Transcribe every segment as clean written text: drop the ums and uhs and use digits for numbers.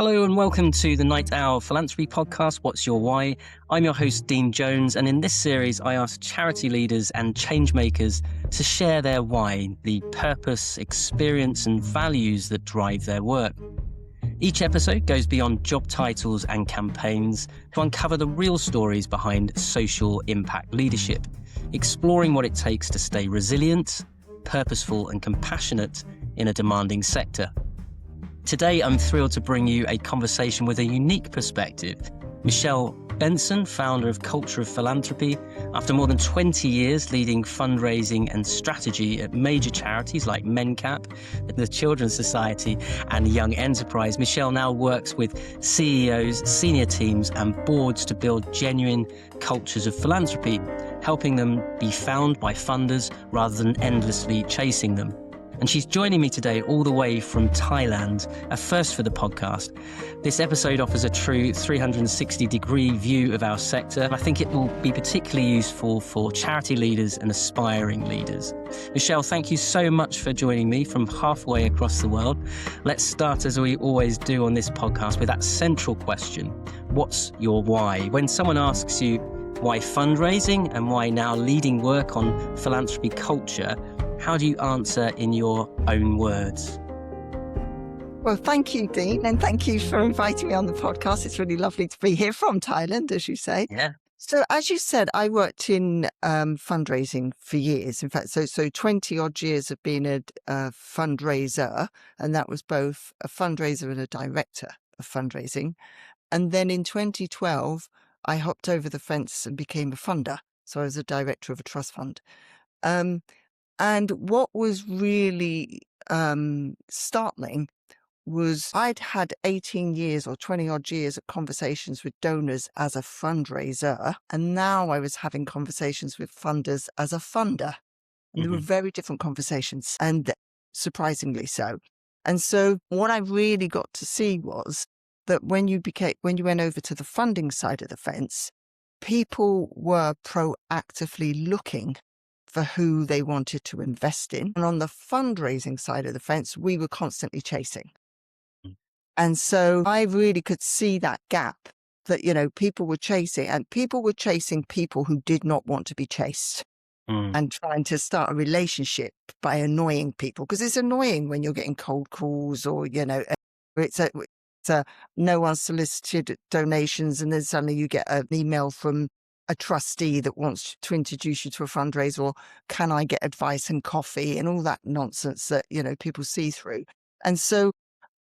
Hello and welcome to the Night Owl Philanthropy podcast, What's Your Why? I'm your host, Dean Jones, and in this series, I ask charity leaders and change makers to share their why, the purpose, experience, and values that drive their work. Each episode goes beyond job titles and campaigns to uncover the real stories behind social impact leadership, exploring what it takes to stay resilient, purposeful, and compassionate in a demanding sector. Today, I'm thrilled to bring you a conversation with a unique perspective. Michelle Benson, founder of Culture of Philanthropy, after more than 20 years leading fundraising and strategy at major charities like MenCap, the Children's Society, and Young Enterprise, Michelle now works with CEOs, senior teams, and boards to build genuine cultures of philanthropy, helping them be found by funders rather than endlessly chasing them. And she's joining me today all the way from Thailand, a first for the podcast. This episode offers a true 360-degree view of our sector. And I think it will be particularly useful for charity leaders and aspiring leaders. Michelle, thank you so much for joining me from halfway across the world. Let's start, as we always do on this podcast, with that central question. What's your why? When someone asks you why fundraising and why now leading work on philanthropy culture, how do you answer in your own words? Well, thank you, Dean, and thank you for inviting me on the podcast. It's really lovely to be here from Thailand, as you say. Yeah. So, as you said, I worked in fundraising for years. In fact, so 20 odd years of being a fundraiser, and that was both a fundraiser and a director of fundraising. And then in 2012, I hopped over the fence and became a funder. So I was a director of a trust fund. And what was really startling was I'd had 18 years or 20 odd years of conversations with donors as a fundraiser. And now I was having conversations with funders as a funder. And they were very different conversations, and surprisingly so. And so what I really got to see was that when you went over to the funding side of the fence, people were proactively looking for who they wanted to invest in. And on the fundraising side of the fence, we were constantly chasing. And so I really could see that gap that, people were chasing, and people were chasing people who did not want to be chased and trying to start a relationship by annoying people. Because it's annoying when you're getting cold calls or, it's a no unsolicited donations, and then suddenly you get an email from a trustee that wants to introduce you to a fundraiser, or can I get advice and coffee and all that nonsense that, people see through. And so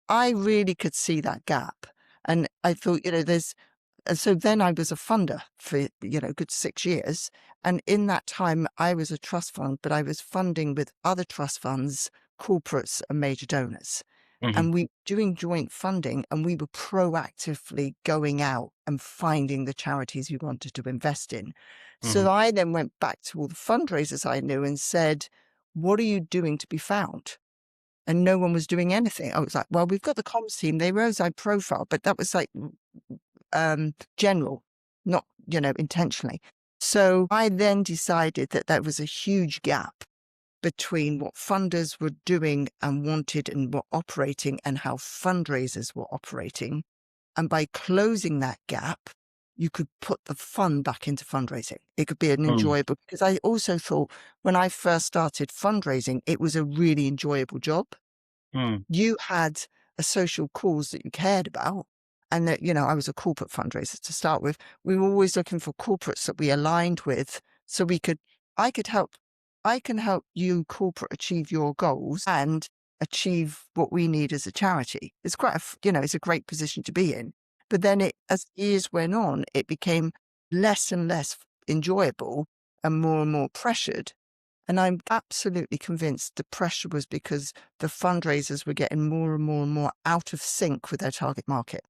I really could see that gap. And I thought, and so then I was a funder for, a good 6 years. And in that time, I was a trust fund, but I was funding with other trust funds, corporates and major donors. And we were doing joint funding, and we were proactively going out and finding the charities we wanted to invest in. So I then went back to all the fundraisers I knew and said, what are you doing to be found? And no one was doing anything. I was like, well, we've got the comms team. They rose our profile, but that was like general, not, intentionally. So I then decided that there was a huge gap between what funders were doing and wanted and were operating and how fundraisers were operating. And by closing that gap, you could put the fun back into fundraising. It could be an enjoyable, because I also thought when I first started fundraising, it was a really enjoyable job. You had a social cause that you cared about, and that, I was a corporate fundraiser to start with. We were always looking for corporates that we aligned with, so I can help you corporate achieve your goals and achieve what we need as a charity. It's quite it's a great position to be in. But then as years went on, it became less and less enjoyable and more pressured. And I'm absolutely convinced the pressure was because the fundraisers were getting more and more out of sync with their target market.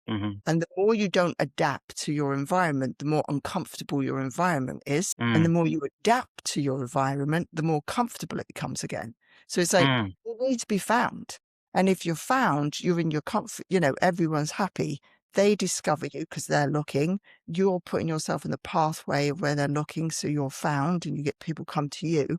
And the more you don't adapt to your environment, the more uncomfortable your environment is. And the more you adapt to your environment, the more comfortable it becomes again. So it's like, you need to be found. And if you're found, you're in your comfort, everyone's happy. They discover you because they're looking. You're putting yourself in the pathway of where they're looking. So you're found and you get people come to you.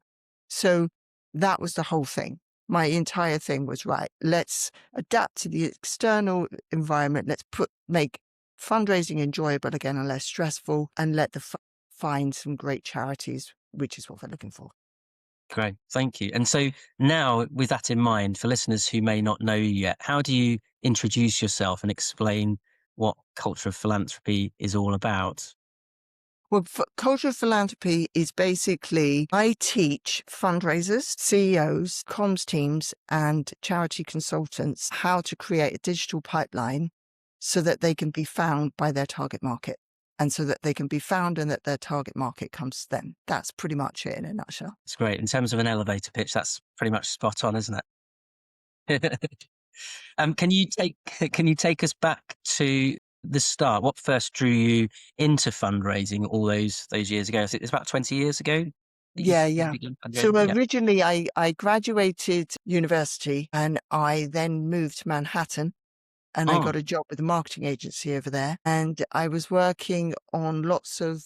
So that was the whole thing. my entire thing was, right, let's adapt to the external environment. Let's make fundraising enjoyable again and less stressful, and let the find some great charities, which is what we're looking for. Great. Thank you. And so now, with that in mind, for listeners who may not know you yet, how do you introduce yourself and explain what Culture of Philanthropy is all about? Well, Culture of Philanthropy is basically, I teach fundraisers, CEOs, comms teams, and charity consultants how to create a digital pipeline so that they can be found by their target market, and so that they can be found and that their target market comes to them. That's pretty much it in a nutshell. It's great. In terms of an elevator pitch, that's pretty much spot on, isn't it? Can you take us back to the start? What first drew you into fundraising all those years ago? It's about 20 years ago that Yeah, you yeah. began So fundraising? Yeah. originally I graduated university and I then moved to Manhattan, and I Oh. got a job with a marketing agency over there. And I was working on lots of,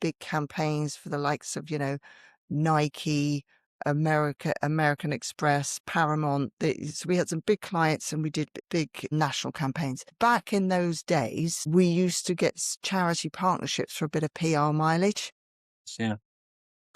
big campaigns for the likes of, Nike, American Express, Paramount. So we had some big clients and we did big national campaigns. Back in those days, we used to get charity partnerships for a bit of PR mileage. Yeah.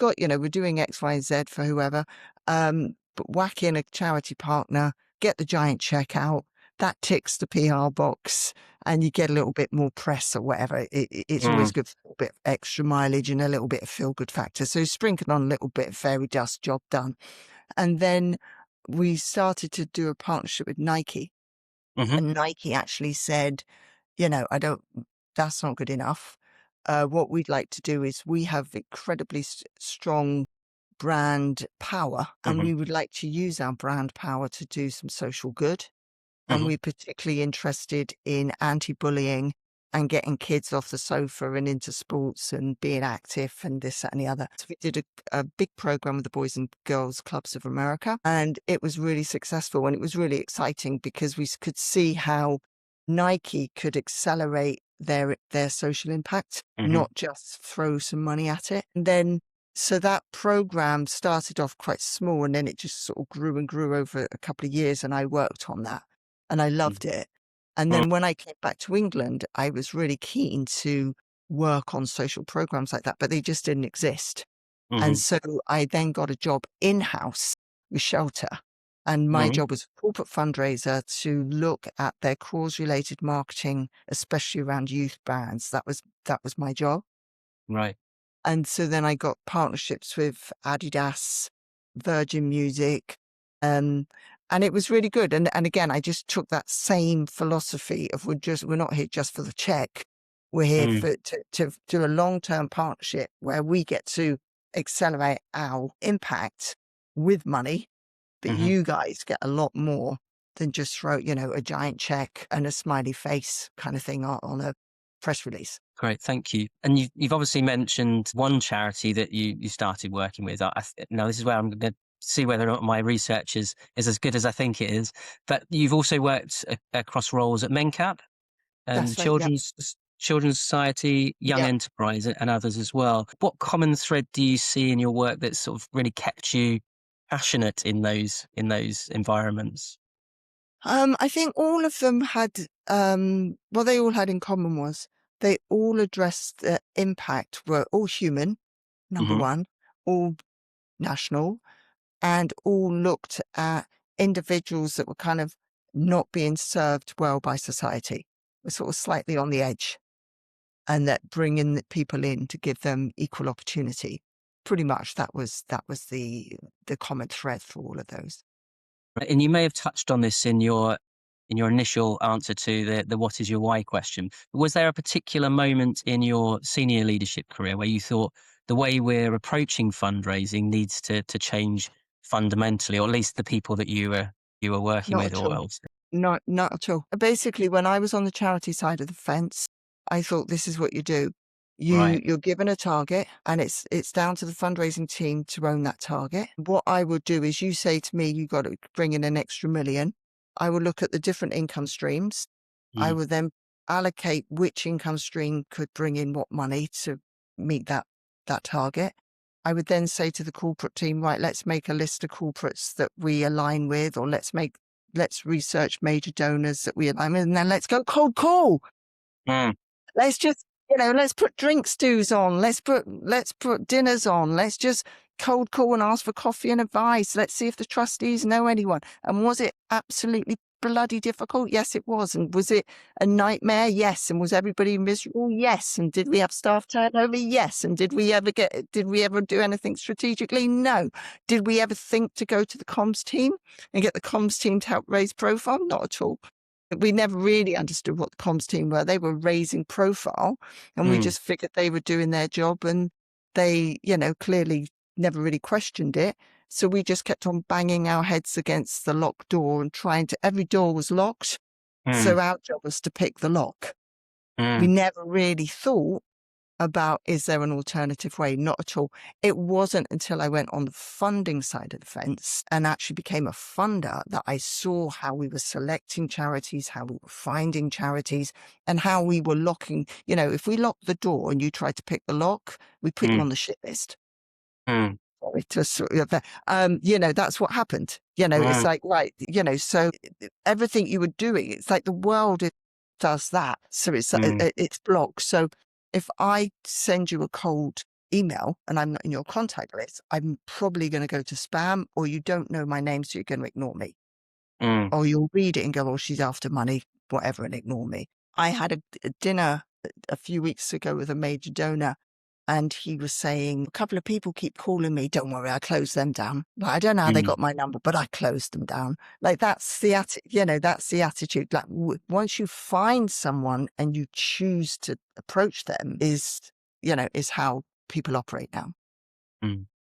We're doing X, Y, and Z for whoever. But whack in a charity partner, get the giant check out, that ticks the PR box, and you get a little bit more press or whatever. It's always Mm. good for a little bit of extra mileage and a little bit of feel good factor. So sprinkle on a little bit of fairy dust, job done. And then we started to do a partnership with Nike. Hmm. And Nike actually said, that's not good enough. What we'd like to do is we have incredibly strong brand power, and Hmm. we would like to use our brand power to do some social good. And Hmm. we're particularly interested in anti-bullying and getting kids off the sofa and into sports and being active and this, that, and the other. So we did a big program with the Boys and Girls Clubs of America, and it was really successful, and it was really exciting because we could see how Nike could accelerate their social impact, Hmm. not just throw some money at it. And then so that program started off quite small, and then it just sort of grew and grew over a couple of years, and I worked on that and I loved it. And then when I came back to England, I was really keen to work on social programs like that, but they just didn't exist. And Hmm. so I then got a job in-house with Shelter. And my Hmm. job was a corporate fundraiser to look at their cause-related marketing, especially around youth brands. That was my job. Right. And so then I got partnerships with Adidas, Virgin Music, um, and it was really good. And again, I just took that same philosophy of we're not here just for the check. We're here Mm. to do a long-term partnership where we get to accelerate our impact with money, but Hmm. you guys get a lot more than just throw, a giant check and a smiley face kind of thing on a press release. Great, thank you. And you've obviously mentioned one charity that you started working with. Now, this is where I'm going to see whether or not my research is as good as I think it is. But you've also worked across roles at MenCap, the That's right. Yep. Children's Society, Young Yep. Enterprise, and others as well. What common thread do you see in your work that's sort of really kept you passionate in those environments? I think all of them had, what they all had in common was they all addressed the impact, were all human, number Hmm. one, all national, and all looked at individuals that were kind of not being served well by society, were sort of slightly on the edge, and that bringing the people in to give them equal opportunity. Pretty much that was the common thread for all of those. Right, and you may have touched on this in your initial answer to the what is your why question. Was there a particular moment in your senior leadership career where you thought the way we're approaching fundraising needs to change fundamentally, or at least the people that you were working Not with, at or all. else? Not at all. Basically, when I was on the charity side of the fence, I thought this is what you do. Right. You're given a target, and it's down to the fundraising team to own that target. What I would do is you say to me, you got to bring in an extra million. I will look at the different income streams. I Mm. would then allocate which income stream could bring in what money to meet that target. I would then say to the corporate team, right, let's make a list of corporates that we align with, or let's research major donors that we align with, and then let's go cold call. Mm. Let's just, let's put drink stews on. Let's put dinners on. Let's just cold call and ask for coffee and advice. Let's see if the trustees know anyone. And was it absolutely bloody difficult? Yes, it was. And was it a nightmare? Yes. And was everybody miserable? Yes. And did we have staff turnover? Yes. And did we ever do anything strategically? No. Did we ever think to go to the comms team and get the comms team to help raise profile? Not at all. We never really understood what the comms team were. They were raising profile, and we just figured they were doing their job, and they, clearly never really questioned it. So we just kept on banging our heads against the locked door and every door was locked. So our job was to pick the lock. We never really thought about, is there an alternative way? Not at all. It wasn't until I went on the funding side of the fence and actually became a funder that I saw how we were selecting charities, how we were finding charities, and how we were locking. If we locked the door and you tried to pick the lock, we put you on the shit list. Sorry to sort of, that's what happened. It's like, right, so everything you were doing, it's like the world does that. So it's blocked. So if I send you a cold email and I'm not in your contact list, I'm probably going to go to spam, or you don't know my name, so you're going to ignore me. Or you'll read it and go, oh, she's after money, whatever, and ignore me. I had a dinner a few weeks ago with a major donor, and he was saying, a couple of people keep calling me. Don't worry, I closed them down. Like, I don't know how they got my number, but I closed them down. Like, that's the attitude. Like, once you find someone and you choose to approach them is how people operate now.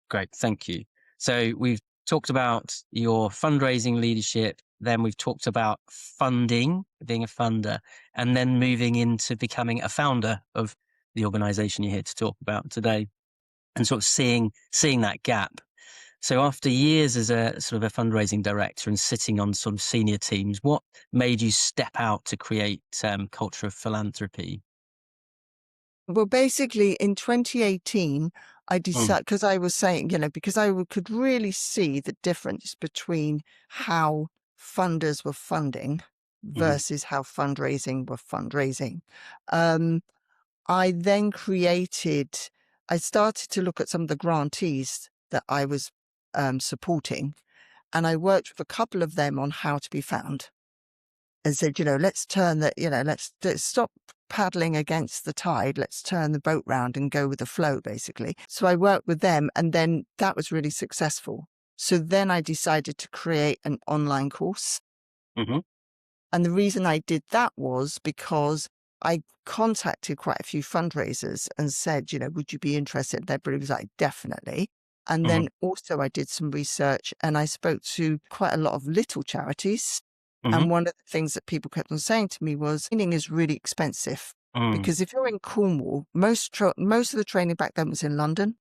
Great, thank you. So we've talked about your fundraising leadership, then we've talked about funding, being a funder, and then moving into becoming a founder of the organization you're here to talk about today, and sort of seeing that gap. So after years as a sort of a fundraising director and sitting on sort of senior teams, what made you step out to create Culture of Philanthropy? Well, basically in 2018, I decided, because I was saying, because I could really see the difference between how funders were funding versus how fundraising were fundraising. I then I started to look at some of the grantees that I was supporting, and I worked with a couple of them on how to be found. And said, let's turn let's stop paddling against the tide. Let's turn the boat round and go with the flow, basically. So I worked with them, and then that was really successful. So then I decided to create an online course. And the reason I did that was because I contacted quite a few fundraisers and said, would you be interested? Everybody was like, definitely. And then also I did some research and I spoke to quite a lot of little charities. And one of the things that people kept on saying to me was, training is really expensive. Because if you're in Cornwall, most of the training back then was in London.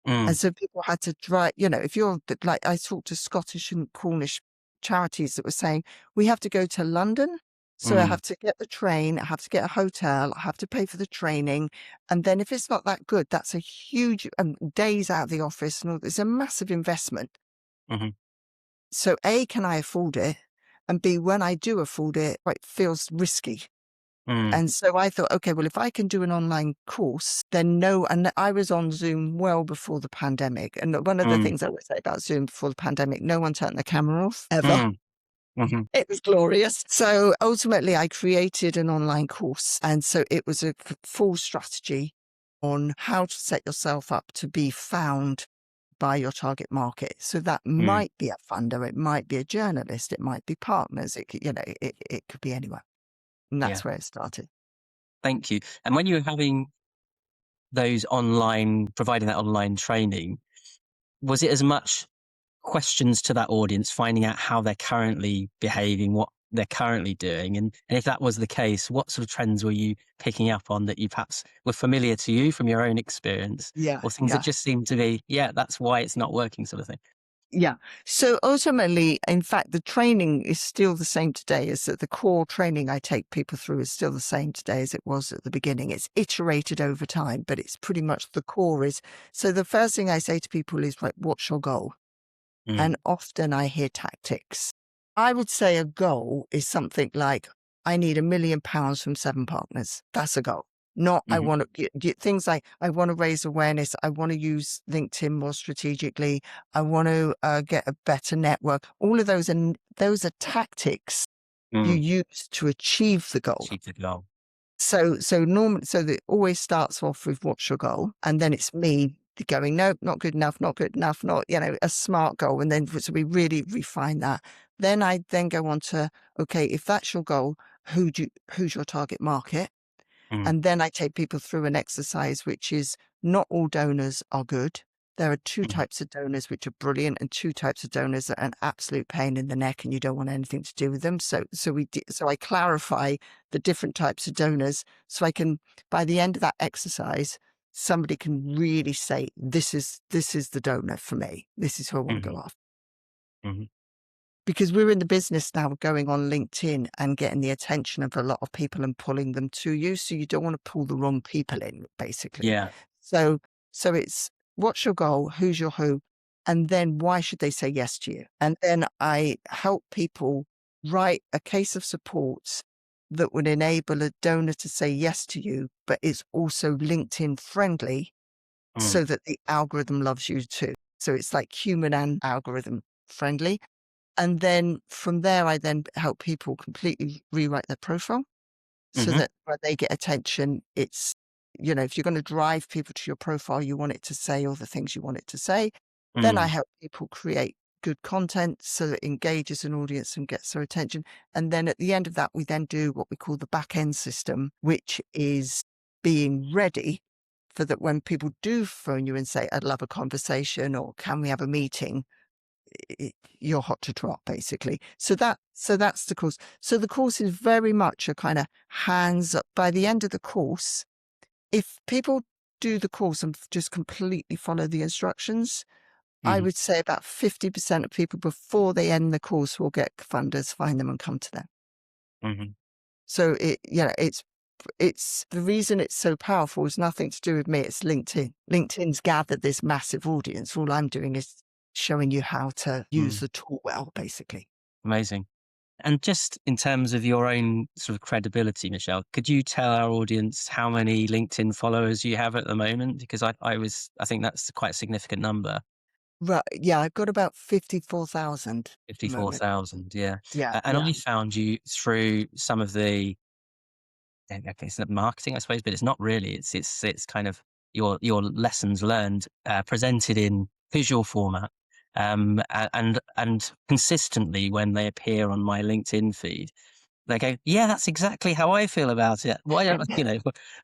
And so people had to drive, if you're like, I talked to Scottish and Cornish charities that were saying, we have to go to London. So I have to get the train, I have to get a hotel, I have to pay for the training. And then if it's not that good, that's a huge days out of the office. And it's a massive investment. So A, can I afford it? And B, when I do afford it, it feels risky. And so I thought, okay, well, if I can do an online course, then and I was on Zoom well before the pandemic. And one of the things I would say about Zoom before the pandemic, no one turned the camera off ever. It was glorious. So ultimately I created an online course. And so it was a full strategy on how to set yourself up to be found by your target market. So that might be a funder, it might be a journalist, it might be partners, it could, it could be anyone. And that's where it started. Thank you. And when you were having providing that online training, was it as much questions to that audience, finding out how they're currently behaving, what they're currently doing? And if that was the case, what sort of trends were you picking up on that you perhaps were familiar to you from your own experience? Yeah. Or things that just seemed to be, that's why it's not working, sort of thing? Yeah. So ultimately, in fact, the training is still the same today. Is that the core training I take people through is still the same today as it was at the beginning. It's iterated over time, but it's pretty much the core is. So the first thing I say to people is, like, what's your goal? Mm, And often I hear tactics. I would say a goal is something like, I need £1 million from 7 partners. That's a goal. Not, I mhm, want to, things like, I want to raise awareness. I want to use LinkedIn more strategically. I want to get a better network. All of those are tactics you mm. use to achieve the goal. Achieve the goal. So normally, so that always starts off with what's your goal, and then it's me going, no, not good enough, not good enough, not, a smart goal, and then so we really refine that. Then I then go on to, okay, if that's your goal, who's your target market? Mm, And then I take people through an exercise, which is not all donors are good. There are two mhm, types of donors which are brilliant, and two types of donors that are an absolute pain in the neck, and you don't want anything to do with them. So I clarify the different types of donors, so I can, by the end of that exercise, somebody can really say, this is the donor for me. This is who I want to mhm, go after. mhm. Because we're in the business now of going on LinkedIn and getting the attention of a lot of people and pulling them to you. So you don't want to pull the wrong people in, basically. Yeah. So so it's, what's your goal? Who's your who? And then why should they say yes to you? And then I help people write a case of support that would enable a donor to say yes to you, but it's also LinkedIn friendly Mm, so that the algorithm loves you too. So it's like human and algorithm friendly. And then from there, I then help people completely rewrite their profile so mhm, that when they get attention, it's, if you're going to drive people to your profile, you want it to say all the things you want it to say. Then I mm, help people create good content so that it engages an audience and gets their attention. And then at the end of that, we then do what we call the back end system, which is being ready for that when people do phone you and say, I'd love a conversation, or can we have a meeting? You're hot to trot, basically. So that's the course. So the course is very much a kind of hands up. By the end of the course, if people do the course and just completely follow the instructions, I mhm, would say about 50% of people before they end the course will get funders, find them and come to them. mhm. So it's the reason it's so powerful is nothing to do with me. It's LinkedIn. LinkedIn's gathered this massive audience. All I'm doing is showing you how to use Mm, the tool well, basically. amazing. And just in terms of your own sort of credibility, Michelle, could you tell our audience how many LinkedIn followers you have at the moment? Because I think that's quite a significant number, Right. Yeah, I've got about 54,000 at the moment. 54,000. Yeah. Yeah, And yeah. I found you through some of the, okay, it's not marketing, I suppose, but it's not really. It's kind of your lessons learned, presented in visual format, and consistently when they appear on my LinkedIn feed, they go, "Yeah, that's exactly how I feel about it. Why don't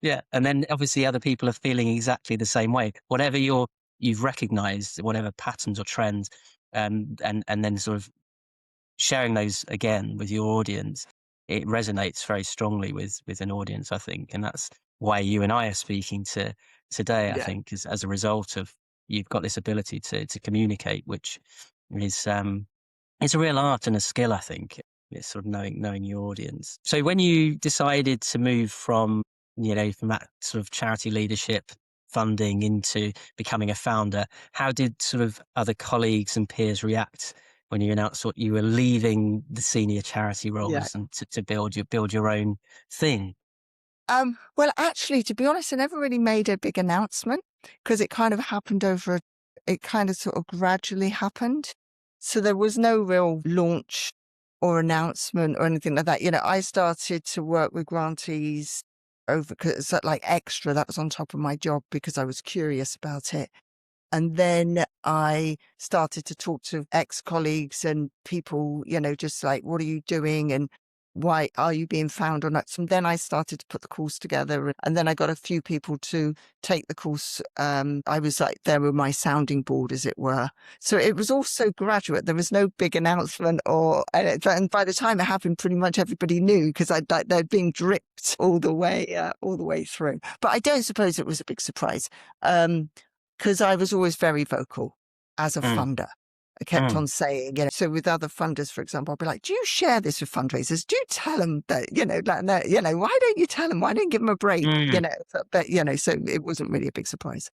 yeah." And then obviously other people are feeling exactly the same way. Whatever you've recognized, whatever patterns or trends, and then sort of sharing those again with your audience, it resonates very strongly with an audience, I think, and that's why you and I are speaking today. I Yeah. think, as a result of you've got this ability to communicate, which is it's a real art and a skill, I think. It's sort of knowing your audience. So when you decided to move from that sort of charity leadership funding into becoming a founder, how did sort of other colleagues and peers react when you announced what you were leaving the senior charity Yeah. roles and to build your own thing? Well, actually, to be honest, I never really made a big announcement because it kind of happened it kind of sort of gradually happened. So there was no real launch or announcement or anything like that. I started to work with grantees over, cause like extra, that was on top of my job because I was curious about it. And then I started to talk to ex-colleagues and people, just like, what are you doing? And why are you being found or not? So then I started to put the course together. And then I got a few people to take the course. I was like, there were my sounding board, as it were. So it was all so graduate. There was no big announcement and by the time it happened, pretty much everybody knew because they'd been dripped all the way through. But I don't suppose it was a big surprise. Because I was always very vocal as a Mm, funder. I kept Mm. on saying, so with other funders, for example, I'll be like, do you share this with fundraisers? Do you tell them that, why don't you tell them? Why don't you give them a break? Mm. But, so it wasn't really a big surprise.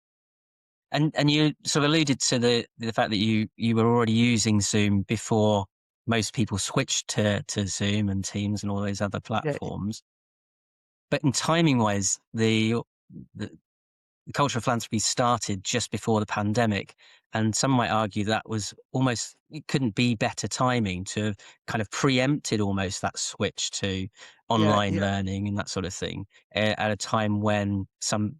And you sort of alluded to the fact that you were already using Zoom before most people switched to Zoom and Teams and all those other Yeah. platforms. But in timing wise, the culture of philanthropy started just before the pandemic. And some might argue that was almost, it couldn't be better timing to have kind of preempted almost that switch to Yeah. online Yeah. learning and that sort of thing at a time when some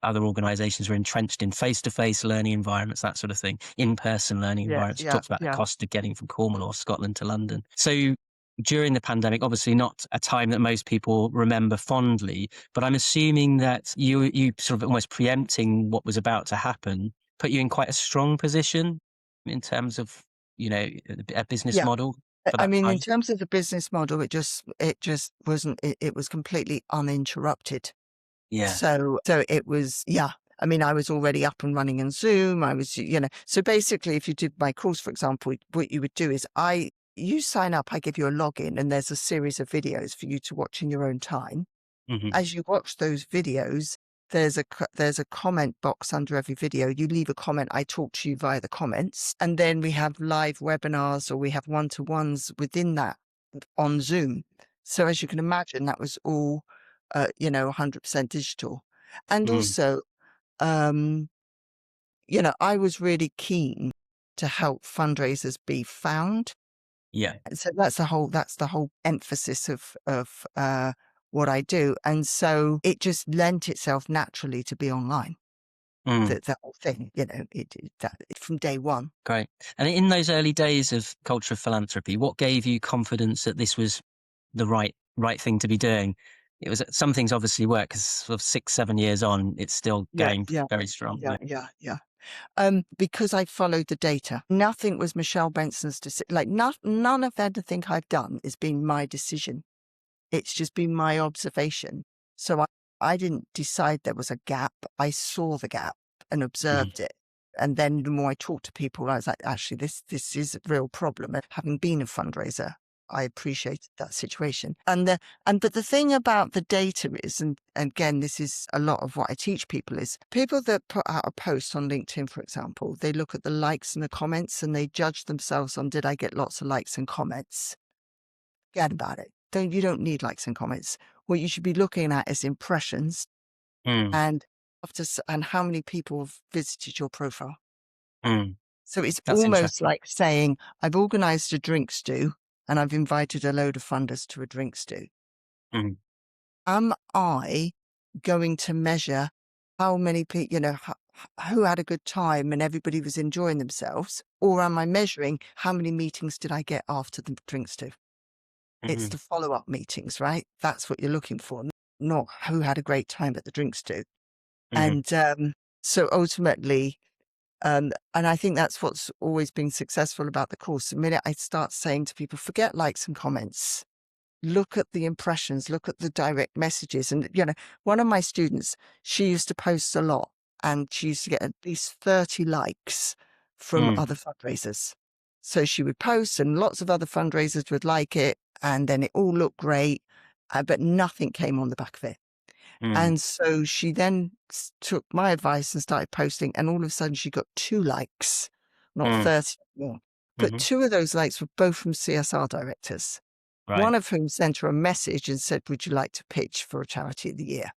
other organizations were entrenched in face-to-face learning environments, that sort of thing, in-person learning Yeah. environments. You Yeah. talked about the Yeah. cost of getting from Cornwall or Scotland to London. So during the pandemic, obviously not a time that most people remember fondly, but I'm assuming that you sort of almost preempting what was about to happen put you in quite a strong position in terms of, a business Yeah. model for I that mean, in time. terms of the business model, it just wasn't, it was completely uninterrupted. Yeah. So it was, yeah. I mean, I was already up and running in Zoom. I was, so basically if you did my course, for example, what you would do is you sign up, I give you a login, and there's a series of videos for you to watch in your own time. Hmm. As you watch those videos, there's a comment box under every video. You leave a comment. I talk to you via the comments, and then we have live webinars or we have one-to-ones within that on Zoom. So as you can imagine, that was all, 100% digital. And Mm. also, I was really keen to help fundraisers be found. Yeah. And so that's the whole emphasis of what I do. And so it just lent itself naturally to be online. Mm. The whole thing, from day one. Great. And in those early days of culture of philanthropy, what gave you confidence that this was the right thing to be doing? It was some things obviously work because sort of 6-7 years on, it's still Yeah, going yeah, very strong. yeah, yeah, yeah. Because I followed the data. Nothing was Michelle Benson's decision. Like none of anything I've done has been my decision. It's just been my observation. So I didn't decide there was a gap. I saw the gap and Mhm. observed it. And then the more I talked to people, I was like, actually, this is a real problem. And having been a fundraiser, I appreciated that situation. But the thing about the data is, and again, this is a lot of what I teach people, is people that put out a post on LinkedIn, for example, they look at the likes and the comments and they judge themselves on, did I get lots of likes and comments? Forget about it. You don't need likes and comments. What you should be looking at is impressions Mm. and and how many people have visited your profile. Mm. So it's That's almost interesting. like saying, I've organized a drink stew and I've invited a load of funders to a drink stew. Mm. Am I going to measure how many people, who had a good time and everybody was enjoying themselves? Or am I measuring how many meetings did I get after the drink stew? It's Mhm. the follow-up meetings, right? That's what you're looking for, not who had a great time at the drinks do. Mhm. And so ultimately, and I think that's what's always been successful about the course. The minute I start saying to people, forget likes and comments, look at the impressions, look at the direct messages. And, one of my students, she used to post a lot and she used to get at least 30 likes from Mm. other fundraisers. So she would post and lots of other fundraisers would like it. And then it all looked great, but nothing came on the back of it. Mm. And so she then took my advice and started posting. And all of a sudden she got 2 likes, not Mm. 30 more. But Mhm. 2 of those likes were both from CSR directors. Right. One of whom sent her a message and said, would you like to pitch for a charity of the year?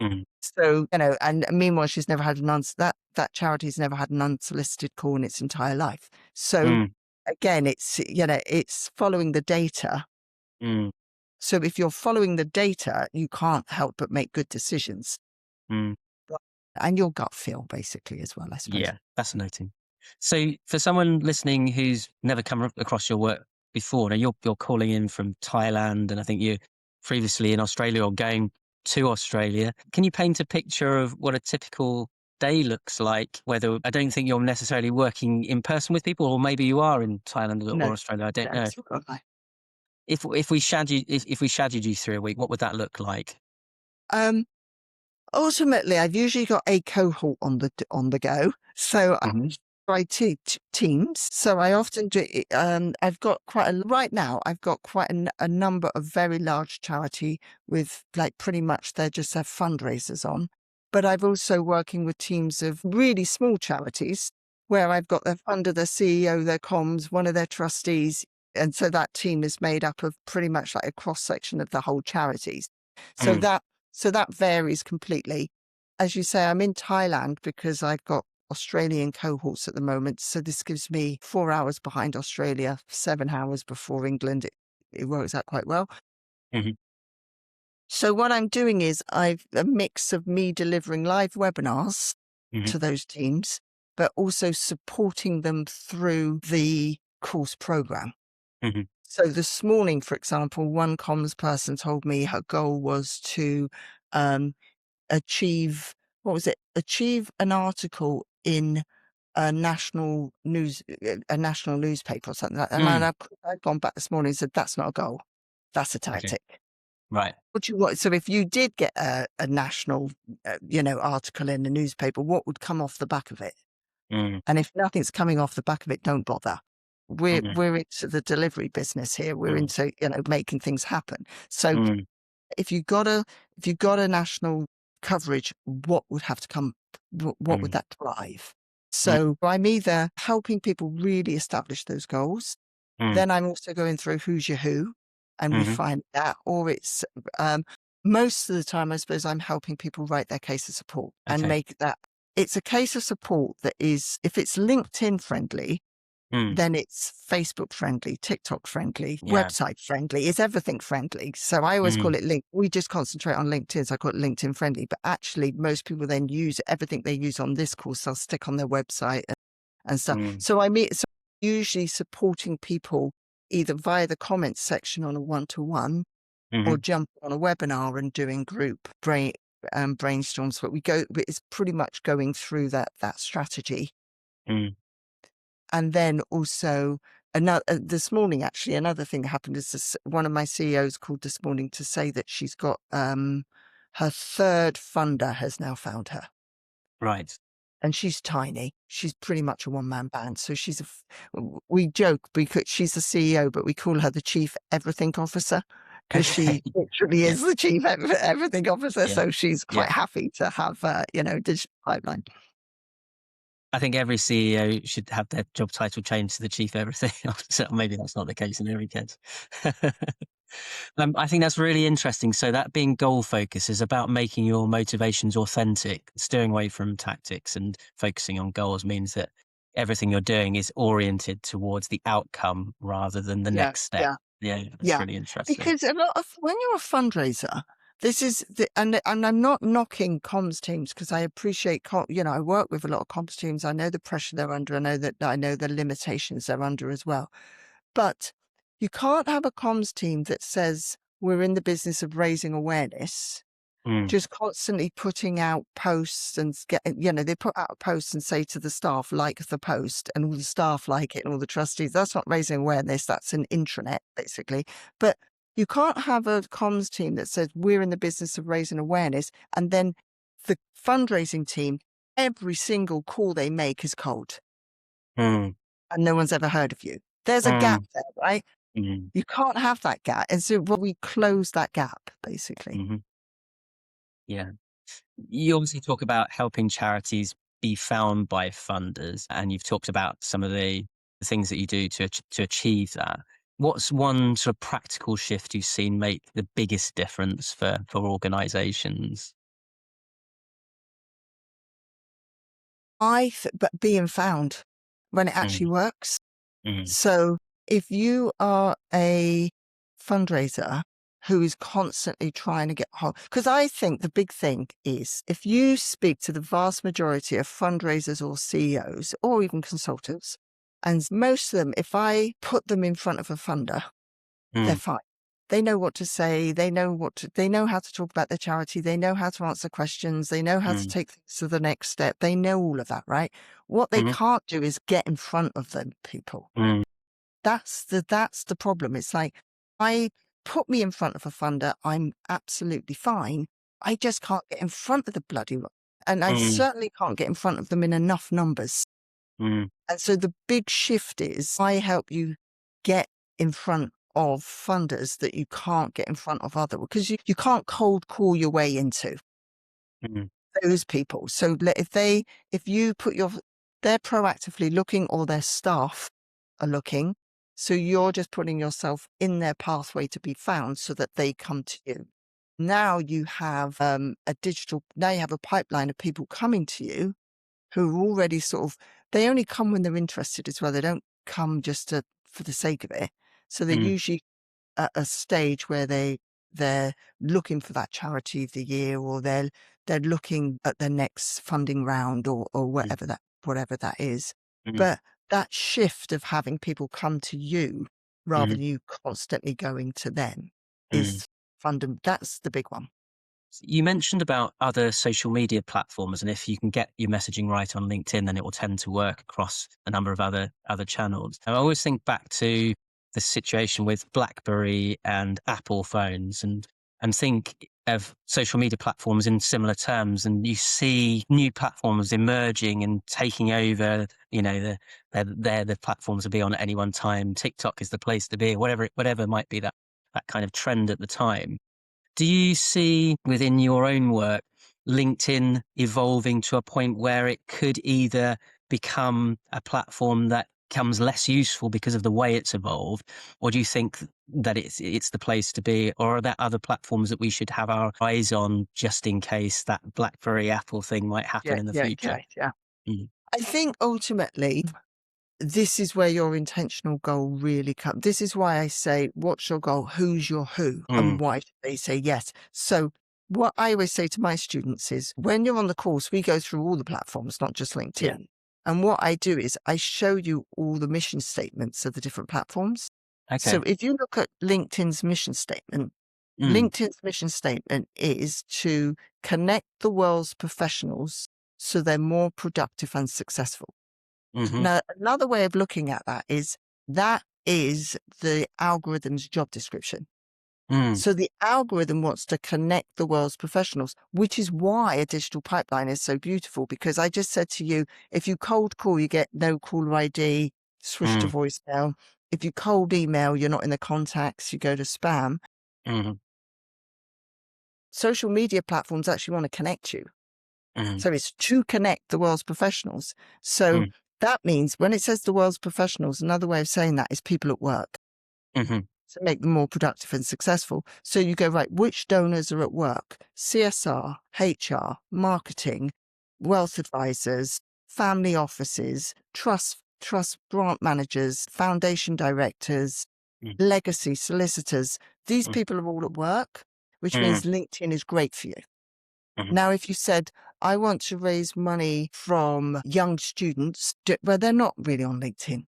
Mhm. So, and meanwhile, she's never had that charity's never had an unsolicited call in its entire life. So Mm. again, it's following the data. Mm. So if you're following the data, you can't help but make good decisions. Mm. Right. And your gut feel basically as well, I suppose. Yeah, fascinating. So for someone listening who's never come across your work before, now you're calling in from Thailand, and I think you're previously in Australia or going to Australia. Can you paint a picture of what a typical day looks like? Whether I don't think you're necessarily working in person with people, or maybe you are in Thailand No, or Australia. I don't know. that's right. If we shadowed you through a week, what would that look like? Um, Ultimately, I've usually got a cohort on the go. So Mhm. teams. So I often do. I've got right now. I've got quite a number of very large charity with like pretty much they just have fundraisers on. But I've also working with teams of really small charities where I've got their funder, their CEO, their comms, one of their trustees, and so that team is made up of pretty much like a cross section of the whole charities. So Mm. that varies completely. As you say, I'm in Thailand because I've got Australian cohorts at the moment. So this gives me 4 hours behind Australia, 7 hours before England. It works out quite well. Mhm. So what I'm doing is I've a mix of me delivering live webinars Mhm. to those teams, but also supporting them through the course program. Mhm. So this morning, for example, one comms person told me her goal was to achieve, what was it? Achieve an article in a national newspaper or something like that. And Mm. I've gone back this morning and said, that's not a goal. That's a Okay. tactic. Right. What do you want? So if you did get a national, article in the newspaper, what would come off the back of it? Mm. And if nothing's coming off the back of it, don't bother. Mhm. We're into the delivery business here. We're Mm. into, making things happen. So Mm. if you got a national coverage, what would have to come? What would Mm. that drive? Mm. So I'm either helping people really establish those goals, Mm. then I'm also going through who's your who and Mhm. refine that, or it's most of the time, I suppose I'm helping people write their case of support and Okay. make that. It's a case of support that is, if it's LinkedIn friendly, Mm. then it's Facebook friendly, TikTok friendly, Yeah. website friendly. It's everything friendly. So I always call Mm. it link. We just concentrate on LinkedIn. So I call it LinkedIn friendly. But actually, most people then use everything they use on this course. They'll stick on their website and stuff. Mm. So usually supporting people either via the comments section on a one-to-one or Mhm. jump on a webinar and doing group brainstorms. But it's pretty much going through that strategy. Mm. And then also this morning, actually, another thing that happened is one of my CEOs called this morning to say that she's got her third funder has now found her. Right. And she's tiny. She's pretty much a one-man band. So we joke because she's the CEO, but we call her the chief everything officer because Okay. she literally Yeah. is the chief everything officer. Yeah. So she's Yeah. quite happy to have, digital pipeline. I think every CEO should have their job title changed to the chief everything officer. Maybe that's not the case in every case. I think that's really interesting. So that being goal focus is about making your motivations authentic, steering away from tactics and focusing on goals means that everything you're doing is oriented towards the outcome rather than the Yeah, next step. yeah. Yeah, that's Yeah, really interesting. because a lot of when you're a fundraiser, and I'm not knocking comms teams because I appreciate, I work with a lot of comms teams. I know the pressure they're under. I know the limitations they're under as well. But you can't have a comms team that says we're in the business of raising awareness, Mm. just constantly putting out posts and they put out a post and say to the staff, like the post, and all the staff like it and all the trustees. That's not raising awareness. That's an intranet, basically. But you can't have a comms team that says we're in the business of raising awareness. And then the fundraising team, every single call they make is cold Mm. and no one's ever heard of you. There's a gap Mm. there, right? Mm. You can't have that gap. And so we close that gap, basically. Mhm. Yeah. You obviously talk about helping charities be found by funders, and you've talked about some of the things that you do to achieve that. What's one sort of practical shift you've seen make the biggest difference for organizations? But being found when it actually Mm. works. Mm. So if you are a fundraiser who is constantly trying to get hold, because I think the big thing is if you speak to the vast majority of fundraisers or CEOs or even consultants, and most of them, if I put them in front of a funder, they're Mm. fine. They know what to say. They know how to talk about their charity. They know how to answer questions. They know how to Mm. take things to the next step. They know all of that, right? What they Mhm. can't do is get in front of them people. Mm. That's the problem. It's like, I put me in front of a funder, I'm absolutely fine. I just can't get in front of the bloody one. And I Mm. certainly can't get in front of them in enough numbers. Mm, And so the big shift is I help you get in front of funders that you can't get in front of other, because you can't cold call your way into mm, those people. So if you put they're proactively looking, or their staff are looking. So you're just putting yourself in their pathway to be found so that they come to you. Now you have now you have a pipeline of people coming to you who are already they only come when they're interested as well. They don't come just for the sake of it. So they're mm, usually at a stage where they're looking for that charity of the year, or they're looking at their next funding round, or mm, whatever that is. mm, But that shift of having people come to you rather mm, than you constantly going to them mm. is that's the big one. You mentioned about other social media platforms, and if you can get your messaging right on LinkedIn, then it will tend to work across a number of other channels. And I always think back to the situation with BlackBerry and Apple phones, and think of social media platforms in similar terms. And you see new platforms emerging and taking over. You know, they're the platforms to be on at any one time. TikTok is the place to be, whatever might be that kind of trend at the time. Do you see within your own work LinkedIn evolving to a point where it could either become a platform that becomes less useful because of the way it's evolved, or do you think that it's the place to be, or are there other platforms that we should have our eyes on just in case that BlackBerry Apple thing might happen Yeah, in the yeah, future? yeah, yeah. Mm. I think ultimately this is where your intentional goal really comes. This is why I say, what's your goal? Who's your who? And Mm. why do they say yes? So what I always say to my students is, when you're on the course, we go through all the platforms, not just Yeah. LinkedIn. And what I do is I show you all the mission statements of the different platforms. So Okay. if you look at LinkedIn's mission statement, Mm. LinkedIn's mission statement is to connect the world's professionals so they're more productive and successful. Mm-hmm. Now, another way of looking at that is the algorithm's job description. Mm. So the algorithm wants to connect the world's professionals, which is why a digital pipeline is so beautiful. Because I just said to you, if you cold call, you get no caller ID, switch to Mm. voicemail. If you cold email, you're not in the contacts, you go to spam. Mm. Social media platforms actually want to connect you. Mm. So it's to connect the world's professionals. So Mm. that means when it says the world's professionals, another way of saying that is people at work, Mm-hmm. to make them more productive and successful. So you go, right, which donors are at work? CSR, HR, marketing, wealth advisors, family offices, trust grant managers, foundation directors, Mm. legacy solicitors. These people are all at work, which Mm. means LinkedIn is great for you. Mm. Now, if you said, I want to raise money from young students, well, they're not really on LinkedIn.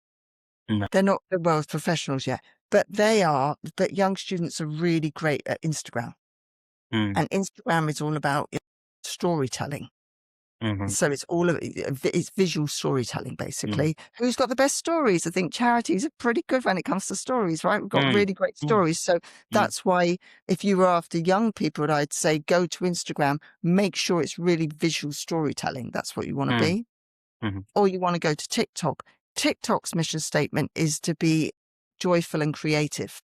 No. They're not the world's professionals yet, but but young students are really great at Instagram. Mm. And Instagram is all about storytelling. Mhm. So it's visual storytelling, Mm. basically. Who's got the best stories? I think charities are pretty good when it comes to stories, right? We've got Mm. really great Mm. stories. So Mm. that's why if you were after young people, I'd say go to Instagram, make sure it's really visual storytelling. That's what you want to Mm. be. Mhm. Or you want to go to TikTok. TikTok's mission statement is to be joyful and creative.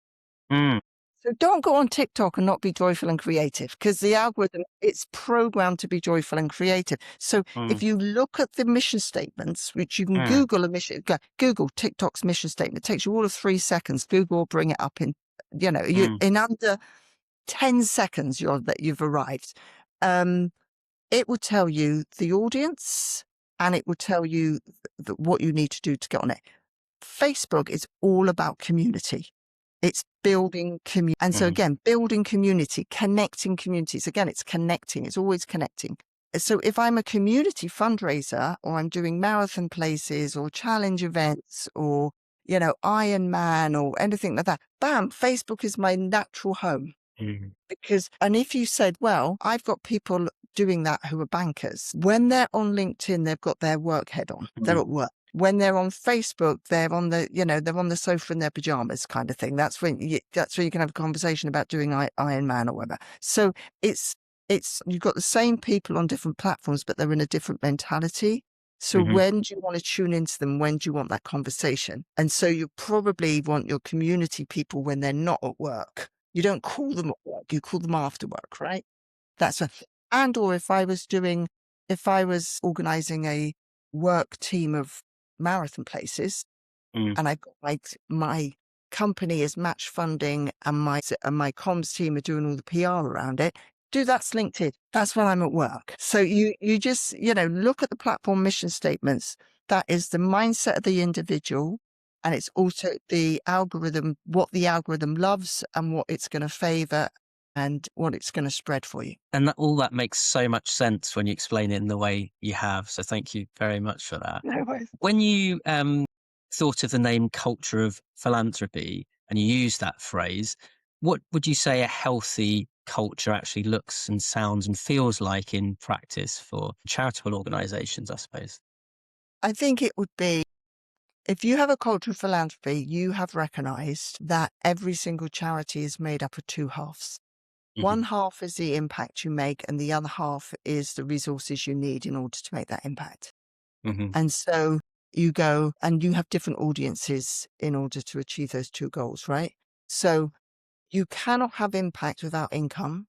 Mm. So don't go on TikTok and not be joyful and creative, because the algorithm, it's programmed to be joyful and creative. So if Mm. you look at the mission statements, which you can Mm. Google Google TikTok's mission statement, it takes you all of 3 seconds. Google will bring it up Mm. in under 10 seconds you've arrived. It will tell you the audience, and it will tell you what you need to do to get on it. Facebook is all about community. It's building community. And so Mhm. again, building community, connecting communities. Again, it's connecting. It's always connecting. So if I'm a community fundraiser, or I'm doing marathon places or challenge events, or, Ironman or anything like that, bam, Facebook is my natural home. Mhm. And if you said, well, I've got people doing that who are bankers, when they're on LinkedIn, they've got their work head on, they're Mhm. at work. When they're on Facebook, they're on the sofa in their pajamas kind of thing. That's when you can have a conversation about doing Iron Man or whatever. So it's, you've got the same people on different platforms, but they're in a different mentality. So Mm-hmm. when do you want to tune into them? When do you want that conversation? And so you probably want your community people when they're not at work. You don't call them at work, you call them after work, right? That's a, and or if I was organizing a work team of marathon places, Mm. and I've got my company is match funding and my comms team are doing all the PR around it. That's LinkedIn. That's when I'm at work. So you just, look at the platform mission statements. That is the mindset of the individual. And it's also the algorithm, what the algorithm loves and what it's going to favor and what it's going to spread for you. And all that makes so much sense when you explain it in the way you have. So thank you very much for that. No worries. When you thought of the name culture of philanthropy and you use that phrase, what would you say a healthy culture actually looks and sounds and feels like in practice for charitable organizations, I suppose? I think it would be, if you have a culture of philanthropy, you have recognized that every single charity is made up of two halves. Mm-hmm. One half is the impact you make, and the other half is the resources you need in order to make that impact. Mm-hmm. And so you go and you have different audiences in order to achieve those two goals, right? So you cannot have impact without income,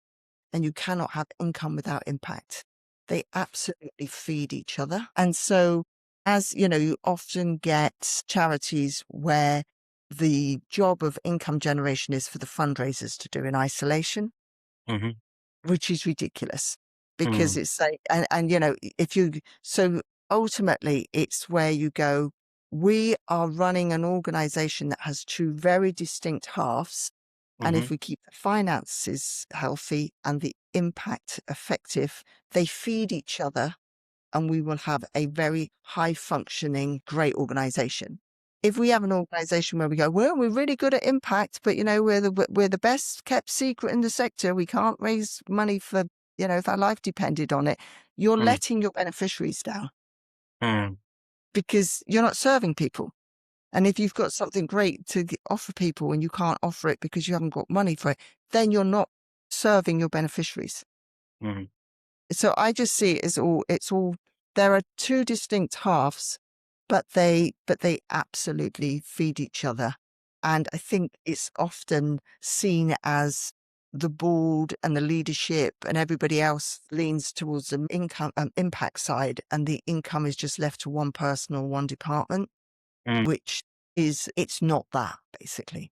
and you cannot have income without impact. They absolutely feed each other. And so, as you know, you often get charities where the job of income generation is for the fundraisers to do in isolation, Mm-hmm. which is ridiculous because Mm. it's like, so ultimately it's where you go, we are running an organization that has two very distinct halves. And Mm-hmm. if we keep the finances healthy and the impact effective, they feed each other and we will have a very high functioning, great organization. If we have an organization where we go, well, we're really good at impact, but we're the best kept secret in the sector. We can't raise money for, if our life depended on it. You're Mm. letting your beneficiaries down Mm. because you're not serving people. And if you've got something great to offer people and you can't offer it because you haven't got money for it, then you're not serving your beneficiaries. Mm. So I just see it as there are two distinct halves, but they absolutely feed each other. And I think it's often seen as the board and the leadership and everybody else leans towards the income impact side, and the income is just left to one person or one department, Mm. which is, it's not that, basically.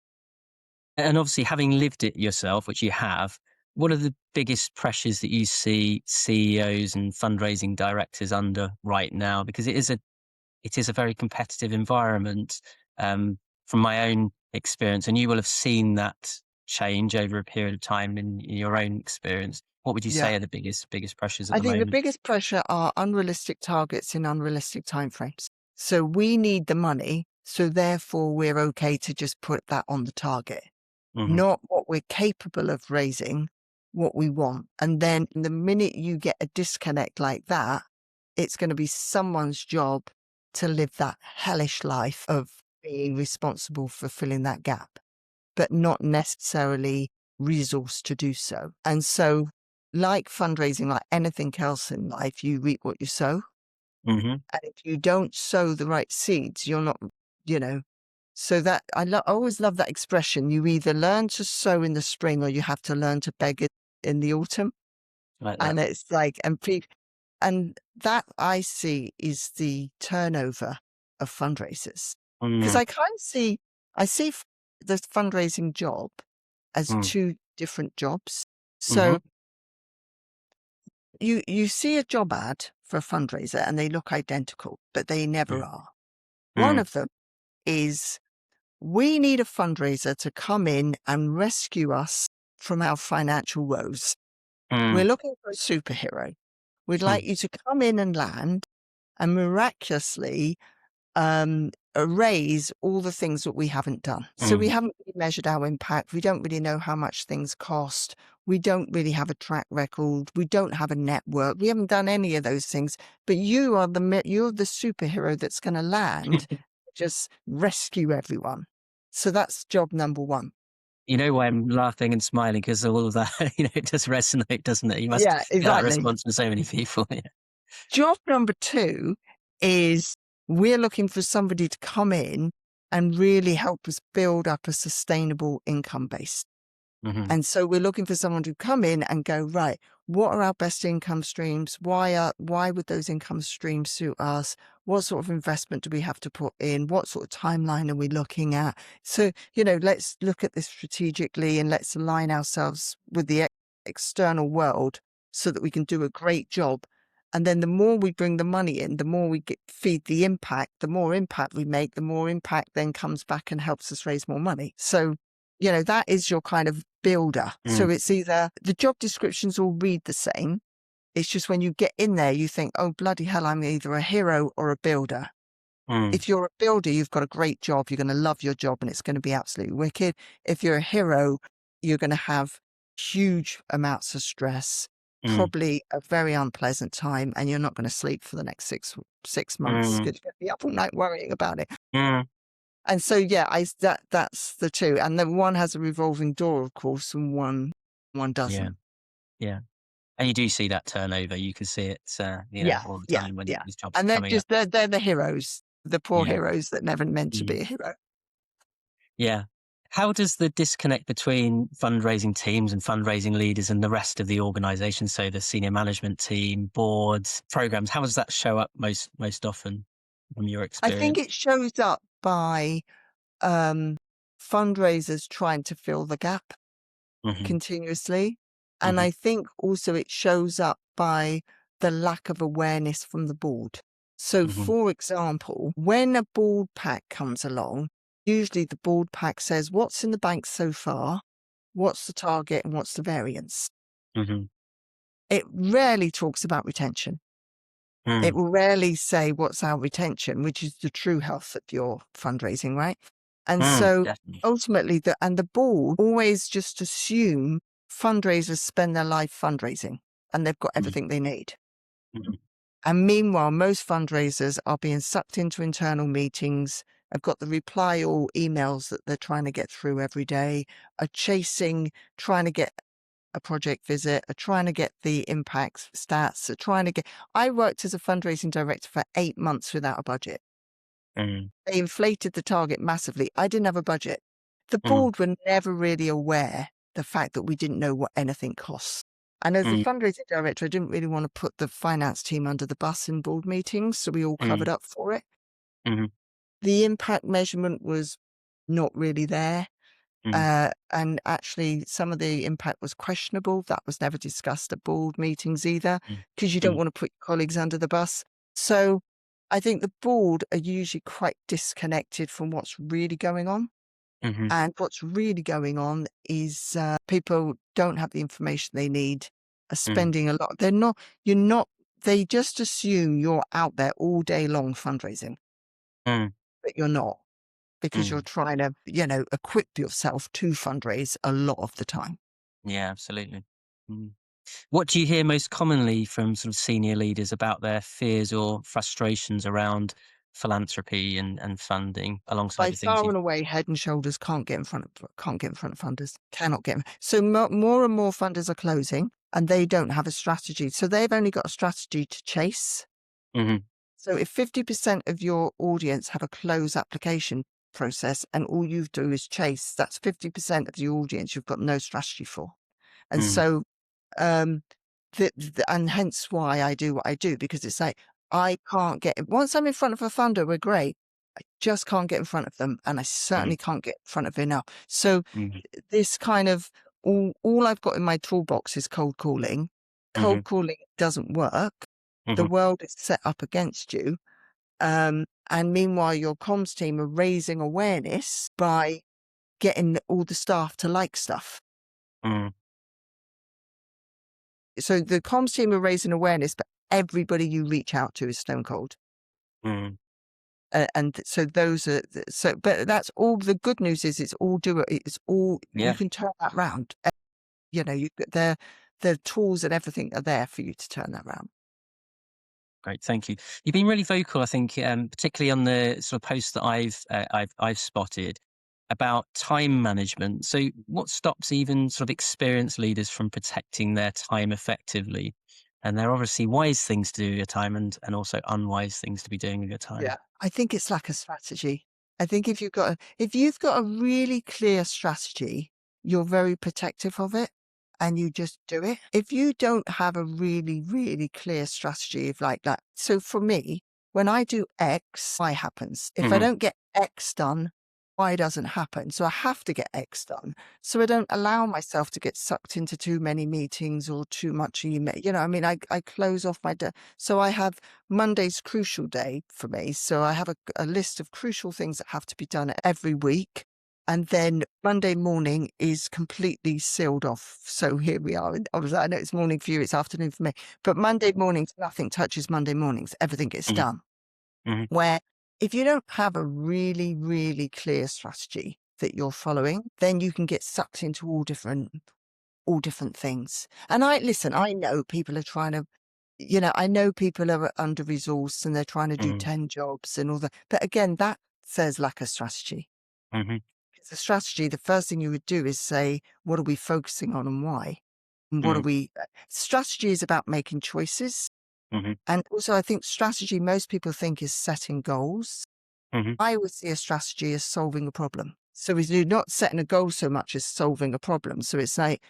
And obviously, having lived it yourself, which you have, what are the biggest pressures that you see CEOs and fundraising directors under right now? Because it is a very competitive environment. From my own experience, and you will have seen that change over a period of time in your own experience. What would you Yeah. say are the biggest pressures at I the think the moment? biggest pressure are unrealistic targets in unrealistic timeframes. So we need the money, so therefore we're okay to just put that on the target, Mm-hmm. not what we're capable of raising, what we want. And then the minute you get a disconnect like that, it's going to be someone's job to live that hellish life of being responsible for filling that gap, but not necessarily resource to do so. And so, like fundraising, like anything else in life, you reap what you sow. Mm-hmm. And if you don't sow the right seeds, you're not, you know. So that I always love that expression. You either learn to sow in the spring or you have to learn to beg it in the autumn. Like that. And it's like, and that I see is the turnover of fundraisers. Because Mm. I see the fundraising job as Mm. two different jobs. Mm-hmm. So you see a job ad for a fundraiser and they look identical, but they never are. One Mm. of them is, we need a fundraiser to come in and rescue us from our financial woes. We're Mm. looking for a superhero. We'd Mm. like you to come in and land and miraculously erase all the things that we haven't done. So we Mm. haven't really measured our impact. We don't really know how much things cost. We don't really have a track record. We don't have a network. We haven't done any of those things. But you're the superhero that's going to land, just rescue everyone. So that's job number one. You know why I'm laughing and smiling, because all of that, it does resonate, doesn't it? You must Yeah, get that exactly. response from so many people. Yeah. Job number two is we're looking for somebody to come in and really help us build up a sustainable income base. Mm-hmm. And so we're looking for someone to come in and go, right, what are our best income streams? Why would those income streams suit us? What sort of investment do we have to put in? What sort of timeline are we looking at? So, let's look at this strategically and let's align ourselves with the external world so that we can do a great job. And then the more we bring the money in, the more we feed the impact, the more impact we make, the more impact then comes back and helps us raise more money. So, that is your kind of builder. Mm, So it's either the job descriptions all read the same. It's just when you get in there, you think, oh, bloody hell, I'm either a hero or a builder. mm, If you're a builder, you've got a great job. You're going to love your job and it's going to be absolutely wicked. If you're a hero, you're going to have huge amounts of stress, mm, probably a very unpleasant time, and you're not going to sleep for the next six months mm, because you're going to be up all night worrying about it. mm. And so, yeah, that's the two. And then one has a revolving door, of course, and one Yeah, doesn't. yeah. And you do see that turnover. You can see it, Yeah, all the yeah, time when yeah. these jobs are And coming up. they're the heroes, the poor Yeah, heroes that never meant to mm, be a hero. yeah. How does the disconnect between fundraising teams and fundraising leaders and the rest of the organization, so the senior management team, boards, programs, how does that show up most often from your I think experience? it shows up by fundraisers trying to fill the gap Hmm. continuously. And Hmm. I think also it shows up by the lack of awareness from the board. So, Hmm. for example, when a board pack comes along, usually the board pack says, what's in the bank so far? What's the target and what's the variance? Hmm. It rarely talks about retention. It Mm, will rarely say what's our retention, which is the true health of your fundraising, right? And so definitely. ultimately, the board always just assume fundraisers spend their life fundraising and they've got Mm, everything they need. mhm, And meanwhile, most fundraisers are being sucked into internal meetings, have got the reply all emails that they're trying to get through every day, are chasing, trying to get a project visit, are trying to get the impact stats, are trying to get. I worked as a fundraising director for 8 months without a budget. mm, They inflated the target massively. I didn't have a budget. The mm, board were never really aware the fact that we didn't know what anything costs. And as a mm, fundraising director, I didn't really want to put the finance team under the bus in board meetings, so we all mm, covered up for it. mhm, The impact measurement was not really there. mm, And actually, some of the impact was questionable. That was never discussed at board meetings either, mm, because you don't mm, want to put your colleagues under the bus. So I think the board are usually quite disconnected from what's really going on. mhm, And what's really going on is people don't have the information they need, are mm, spending a lot. They just assume you're out there all day long fundraising, mm, but you're not, because you're mm. trying to, equip yourself to fundraise a lot of the time. Yeah, absolutely. Mm. What do you hear most commonly from sort of senior leaders about their fears or frustrations around philanthropy and funding alongside By the things far you. and away, Head and Shoulders can't get in front of funders, cannot get. So more and more funders are closing, and they don't have a strategy. So they've only got a strategy to chase. Mhm, So if 50% of your audience have a close application process, and all you do is chase, that's 50% of the audience you've got no strategy for. And mm, so um, and hence why I do what I do, because it's like I can't get once I'm in front of a funder, we're great. I just can't get in front of them, and I mhm, certainly can't get in front of enough. So mhm, this kind of all I've got in my toolbox is cold calling. mhm, Cold calling doesn't work. The mhm, world is set up against you. And meanwhile, your comms team are raising awareness by getting all the staff to like stuff. mm, So the comms team are raising awareness, but everybody you reach out to is stone cold. mm. And so those are but that's all. The good news is it's all it's all you Yeah. can turn that round. You the tools and everything are there for you to turn that round. Great, thank you. You've been really vocal, I think, particularly on the sort of posts that I've spotted about time management. So, what stops even sort of experienced leaders from protecting their time effectively? And there are obviously wise things to do with your time and also unwise things to be doing with your time. Yeah. I think it's like a strategy. I think if you've got a really clear strategy, you're very protective of it and you just do it. If you don't have a really, really clear strategy of like that. So for me, when I do X, Y happens. If I Hmm. don't get X done, Y doesn't happen. So I have to get X done. So I don't allow myself to get sucked into too many meetings or too much email. I mean, I close off my day. So I have Monday's crucial day for me. So I have a list of crucial things that have to be done every week. And then Monday morning is completely sealed off. So here we are. And obviously, I know it's morning for you, it's afternoon for me. But Monday mornings, nothing touches Monday mornings. Everything gets Hmm. done. Hmm. Where if you don't have a really, really clear strategy that you're following, then you can get sucked into all different things. And I know people are trying to, I know people are under resourced and they're trying to do Hmm. 10 jobs and all that. But again, that says lack of strategy. Hmm. It's a strategy. The first thing you would do is say, what are we focusing on and why? And Hmm. strategy is about making choices. Hmm. And also, I think strategy, most people think is setting goals. Hmm. I would see a strategy as solving a problem. So we're not setting a goal so much as solving a problem. So it's like,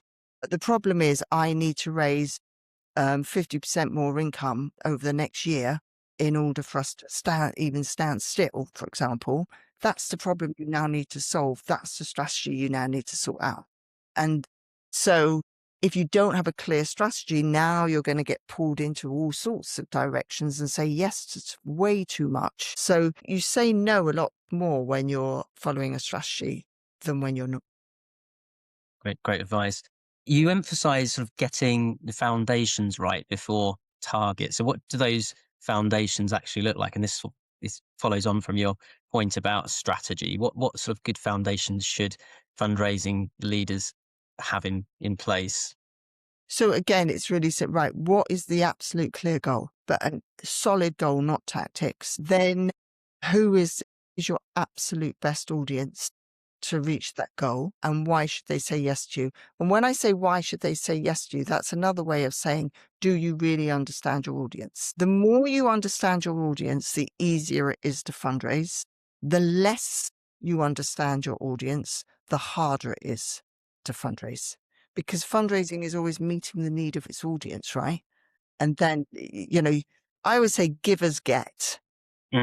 the problem is I need to raise 50% more income over the next year in order for us to stand still, for example. That's the problem you now need to solve. That's the strategy you now need to sort out. And so if you don't have a clear strategy, now you're going to get pulled into all sorts of directions and say yes to way too much. So you say no a lot more when you're following a strategy than when you're not. Great advice. You emphasize sort of getting the foundations right before targets. So what do those foundations actually look like? And this follows on from your point about strategy. What sort of good foundations should fundraising leaders have in place? So again, it's really said, right, what is the absolute clear goal? But a solid goal, not tactics. Then who is your absolute best audience to reach that goal? And why should they say yes to you? And when I say why should they say yes to you, that's another way of saying, do you really understand your audience? The more you understand your audience, the easier it is to fundraise. The less you understand your audience, the harder it is to fundraise, because fundraising is always meeting the need of its audience, right? And then, I would say givers get.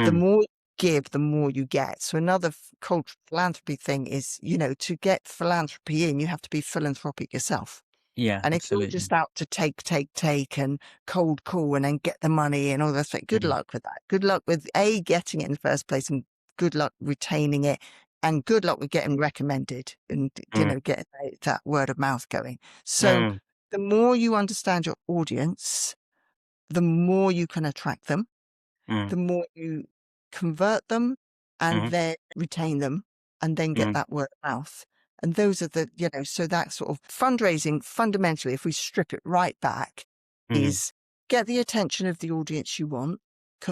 The Mm, more you give, the more you get. So another cultural philanthropy thing is, to get philanthropy in, you have to be philanthropic yourself. yeah, And if you're absolutely. just out to take and cold call and then get the money and all that stuff, good Mm, luck with that. Good luck with getting it in the first place, and good luck retaining it, and good luck with getting recommended and, mm, getting that word of mouth going. So mm, the more you understand your audience, the more you can attract them, mm, the more you convert them and mhm, then retain them and then get mm, that word of mouth. And those are so that sort of fundraising fundamentally, if we strip it right back, mhm, is get the attention of the audience you want,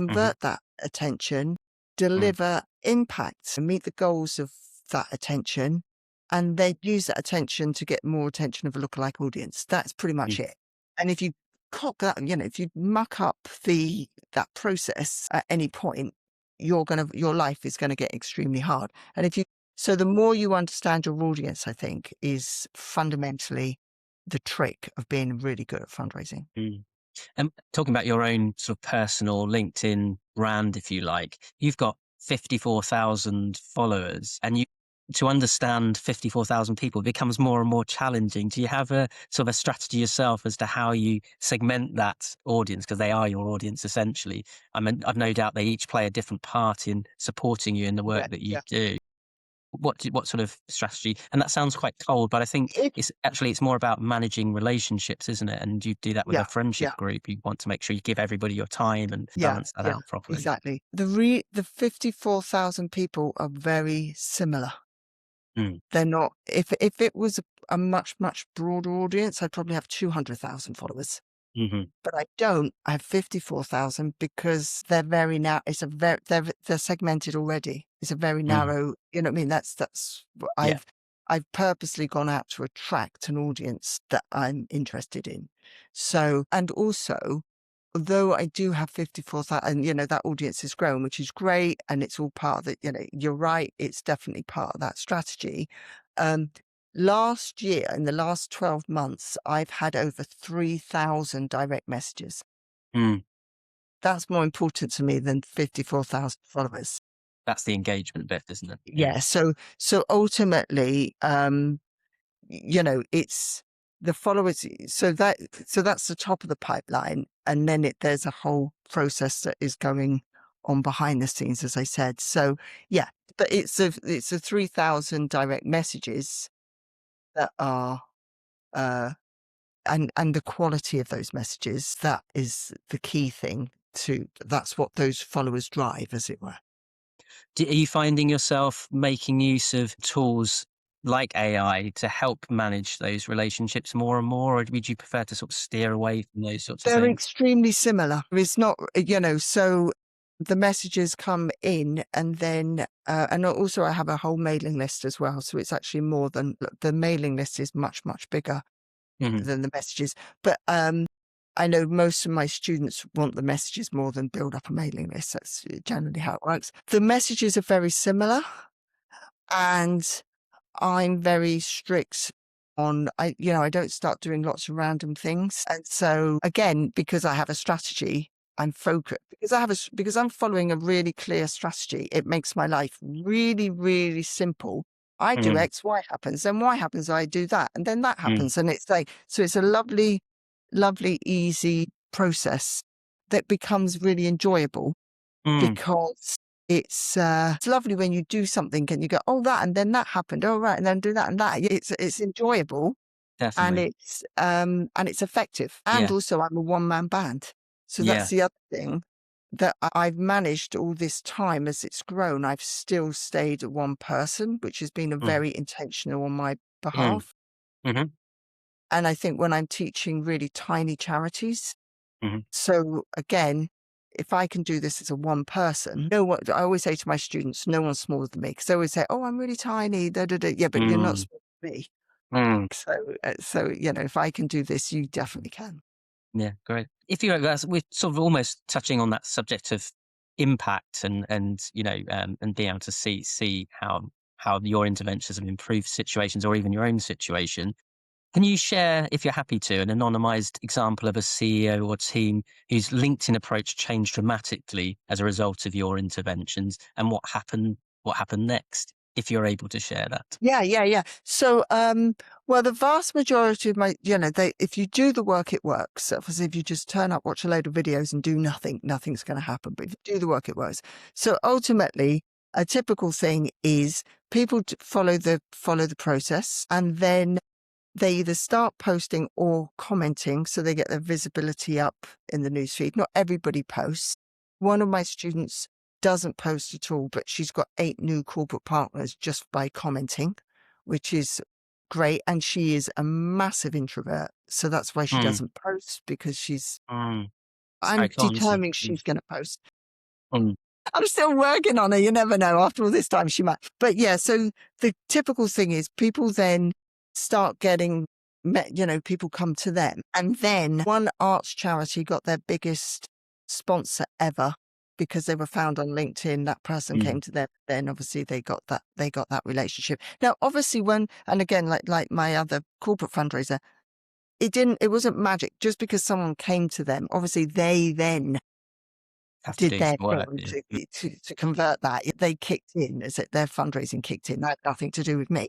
mhm, convert that attention, mm, deliver impact and meet the goals of that attention, and then use that attention to get more attention of a lookalike audience. That's pretty much mm, it. And if you cock that, if you muck up that process at any point, your life is gonna get extremely hard. And so the more you understand your audience, I think, is fundamentally the trick of being really good at fundraising. mm. Talking about your own sort of personal LinkedIn brand, if you like, you've got 54,000 followers, and to understand 54,000 people becomes more and more challenging. Do you have a sort of a strategy yourself as to how you segment that audience? Because they are your audience essentially. I've no doubt they each play a different part in supporting you in the work Yeah, that you yeah. do. What sort of strategy? And that sounds quite cold, but I think It it's more about managing relationships, isn't it? And you do that with a Yeah, friendship yeah, group. You want to make sure you give everybody your time and yeah, balance that yeah, out properly. exactly. The 54,000 people are very similar. Mm, They're not if it was a much, much broader audience, I'd probably have 200,000 followers. mhm, But I don't. I have 54,000 because they're very now. It's a very they're segmented already. It's a very mm, narrow. You know what I mean? That's what yeah, I've purposely gone out to attract an audience that I'm interested in. So, and also, although I do have 54,000, and that audience has grown, which is great, and it's all part of it, you're right, it's definitely part of that strategy. Last year, in the last 12 months, I've had over 3,000 direct messages. Mm. That's more important to me than 54,000 followers. That's the engagement bit, isn't it? Yeah. So ultimately, it's the followers. So that's the top of the pipeline, and then there's a whole process that is going on behind the scenes, as I said. So yeah, but it's a 3,000 direct messages that are and the quality of those messages, that is the key thing. That's what those followers drive, as it were. Are you finding yourself making use of tools like AI to help manage those relationships more and more, or would you prefer to sort of steer away from those sorts of They're things? extremely similar. It's not, so the messages come in, and then, and also I have a whole mailing list as well. So it's actually more than the mailing list is much, much bigger Mhm. than the messages. But I know most of my students want the messages more than build up a mailing list. That's generally how it works. The messages are very similar, and I'm very strict on, I don't start doing lots of random things. And so again, because I have a strategy, I'm focused because I'm following a really clear strategy. It makes my life really, really simple. I do Mm. X, Y happens, then Y happens, I do that, and then that Mm. happens. And it's like, so it's a lovely, lovely, easy process that becomes really enjoyable, Mm. because it's lovely when you do something and you go, oh, that, and then that happened. Oh, right. And then do that and that. It's enjoyable, and Definitely. it's effective. And Yeah. also I'm a one-man band. So that's Yeah. the other thing that I've managed all this time as it's grown. I've still stayed one person, which has been a Mm. very intentional on my Mm. behalf. Mhm. And I think when I'm teaching really tiny charities, Mhm. so again, if I can do this as a one person, no one, I always say to my students, no one's smaller than me. Because they always say, oh, I'm really tiny. Da, da, da. Yeah, but you're not Mm. smaller than me. Mm. So, if I can do this, you definitely can. Yeah, great. If you we're sort of almost touching on that subject of impact and being able to see how your interventions have improved situations or even your own situation. Can you share, if you're happy to, an anonymized example of a CEO or team whose LinkedIn approach changed dramatically as a result of your interventions, and what happened next, if you're able to share that? Yeah, yeah, yeah. So, well, the vast majority of if you do the work, it works. Obviously, if you just turn up, watch a load of videos and do nothing, nothing's going to happen. But if you do the work, it works. So ultimately, a typical thing is people follow the process, and then they either start posting or commenting, so they get their visibility up in the newsfeed. Not everybody posts. One of my students doesn't post at all, but she's got 8 new corporate partners just by commenting, which is great. And she is a massive introvert. So that's why she Mm. doesn't post, because Mm. It's very I'm common, isn't determined it? she's going to post. Mm. I'm still working on her. You never know. After all this time, she might. But yeah, so the typical thing is people then start getting, people come to them. And then one arts charity got their biggest sponsor ever because they were found on LinkedIn. That person Mm. came to them. Then obviously they got that relationship. Now, obviously and again, like my other corporate fundraiser, it wasn't magic just because someone came to them. Obviously they then Have to did do their some work. thing Yeah. to convert that. They kicked in, as it their fundraising kicked in. That had nothing to do with me.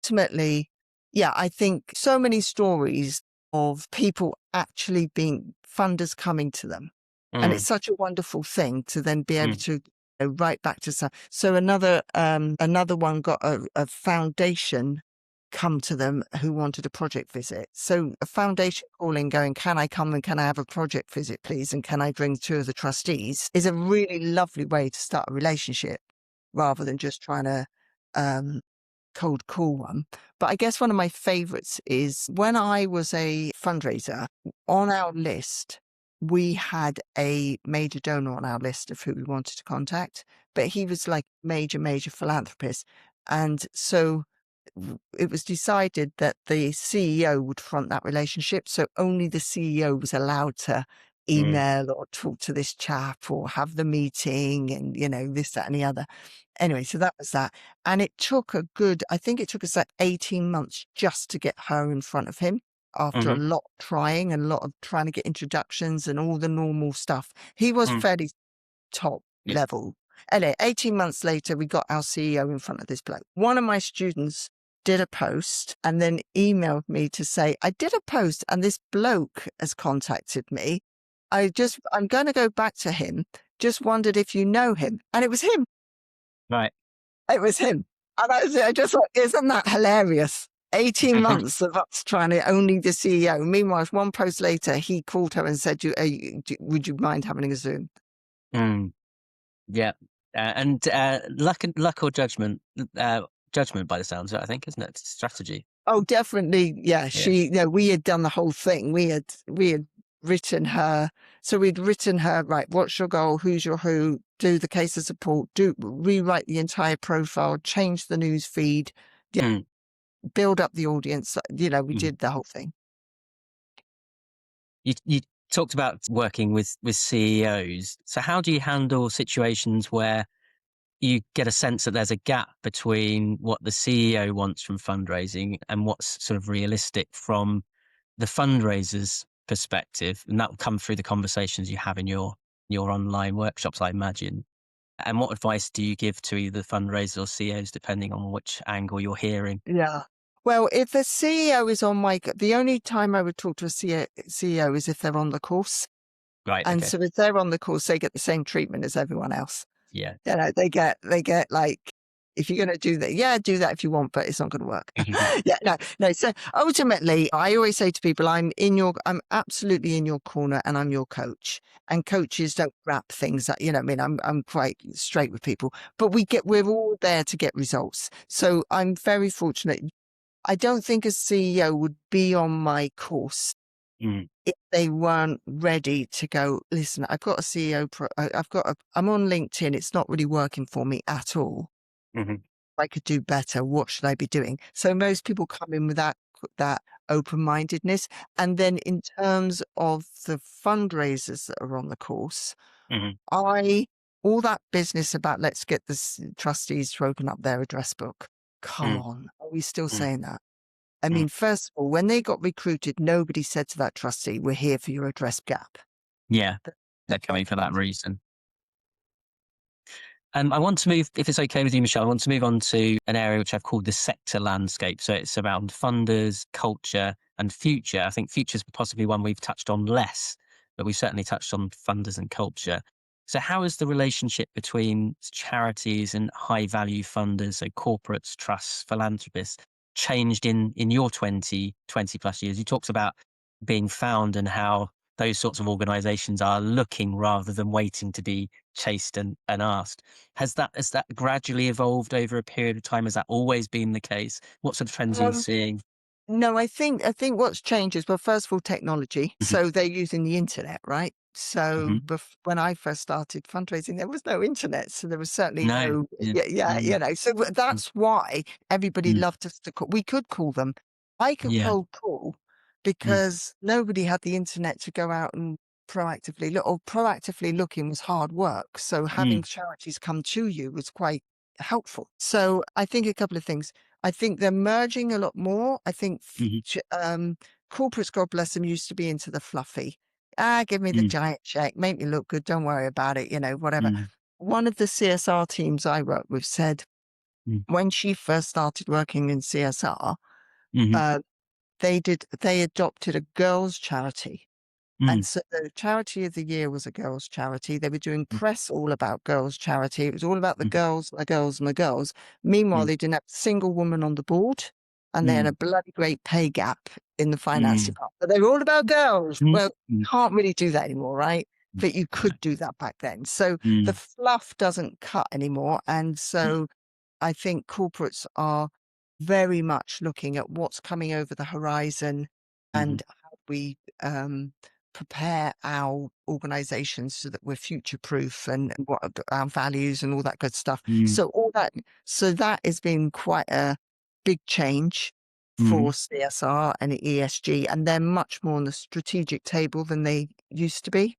Ultimately, yeah, I think so many stories of people actually being funders coming to them. And Mm. it's such a wonderful thing to then be able Mm. to write back to some. So another one got a foundation come to them who wanted a project visit. So a foundation calling going, can I come and can I have a project visit, please? And can I bring 2 of the trustees, is a really lovely way to start a relationship rather than just trying to um, cold call one. But I guess one of my favorites is when I was a fundraiser, on our list, we had a major donor on our list of who we wanted to contact. but he was like major philanthropist. And so it was decided that the CEO would front that relationship. So only the CEO was allowed to Mm. email or talk to this chap or have the meeting and, this, that, and the other. Anyway, so that was that. And it took I think it took us like 18 months just to get her in front of him after a Mhm. lot of trying and a lot of trying to get introductions and all the normal stuff. He was Mm. fairly top Yeah. level. Anyway, 18 months later, we got our CEO in front of this bloke. One of my students did a post and then emailed me to say, I did a post and this bloke has contacted me. I'm going to go back to him. Just wondered if you know him. And it was him. Right. It was him. And I just thought, isn't that hilarious? 18 months of us trying to only the CEO. Meanwhile, one post later, he called her and said, would you mind having a Zoom? Mm. Yeah. And luck or judgment, judgment by the sounds of it, I think, isn't it? It's strategy. Oh, definitely. Yeah. Yeah. We had done the whole thing. We had written her. So we'd written her, right, what's your goal? Who's your who? Do the case of support, rewrite the entire profile, change the news feed, Mm. build up the audience. We Mm. did the whole thing. You talked about working with CEOs. So how do you handle situations where you get a sense that there's a gap between what the CEO wants from fundraising and what's sort of realistic from the fundraiser's perspective? And that will come through the conversations you have in your online workshops, I imagine. And what advice do you give to either fundraisers or CEOs, depending on which angle you're hearing? Yeah. Well, if the CEO is on the only time I would talk to a CEO is if they're on the course. Right. And Okay. so if they're on the course, they get the same treatment as everyone else. Yeah. They get like, if you're going to do that, yeah, do that if you want, but it's not going to work. Yeah, no. So ultimately, I always say to people, I'm absolutely in your corner and I'm your coach. And coaches don't wrap things up. I'm quite straight with people, but we're all there to get results. So I'm very fortunate. I don't think a CEO would be on my course Mm. if they weren't ready to go, listen, I've got a CEO, I'm on LinkedIn. It's not really working for me at all. Mhm. I could do better. What should I be doing? So most people come in with that open-mindedness. And then in terms of the fundraisers that are on the course, Mhm. all that business about let's get the trustees to open up their address book. Come Mm. on. Are we still Mm. saying that? I Mm. mean, first of all, when they got recruited, nobody said to that trustee, we're here for your address gap. Yeah. Th- They're That's coming for that crazy. reason. I want to move, if it's okay with you, Michelle, I want to move on to an area which I've called the sector landscape. So it's around funders, culture, and future. I think future is possibly one we've touched on less, but we've certainly touched on funders and culture. So how has the relationship between charities and high value funders, so corporates, trusts, philanthropists, changed in your 20 plus years? You talked about being found and how those sorts of organizations are looking rather than waiting to be chased and asked. Has that gradually evolved over a period of time? Has that always been the case? What sort of trends are you Um, seeing? no, I think what's changed is, well, first of all, technology. Mhm. So they're using the internet, right? So Mhm. when I first started fundraising, there was no internet. So there was certainly No. no, Yeah. yeah, Mm. So Mm. that's why everybody Mm. loved us to call. We could call them. I could Yeah. cold call Mm. because nobody had the internet to go out and proactively look, or proactively looking was hard work. So having Mm. charities come to you was quite helpful. So I think a couple of things. I think they're merging a lot more. I think Mhm. corporates, God bless them, used to be into the fluffy. Give me the Mm. giant check, make me look good. Don't worry about it. Whatever. Mm. One of the CSR teams I work with said Mm. when she first started working in CSR, Mhm. uh, they adopted a girls' charity. And Mm. so the charity of the year was a girls' charity. They were doing Mm. press all about girls' charity. It was all about the Mm. girls, the girls, and the girls. Meanwhile, Mm. they didn't have a single woman on the board, and they had a Mm. bloody great pay gap in the finance Mm. department. But they were all about girls. Mm. Well, Mm. can't really do that anymore, right? Mm. But you No. could do that back then. So the Mm. fluff doesn't cut anymore. And Mm. so I think corporates are very much looking at what's coming over the horizon Mhm. and how we um, prepare our organizations so that we're future proof and what are our values and all that good stuff. Mm. So that has been quite a big change Mhm. for CSR and ESG, and they're much more on the strategic table than they used to be.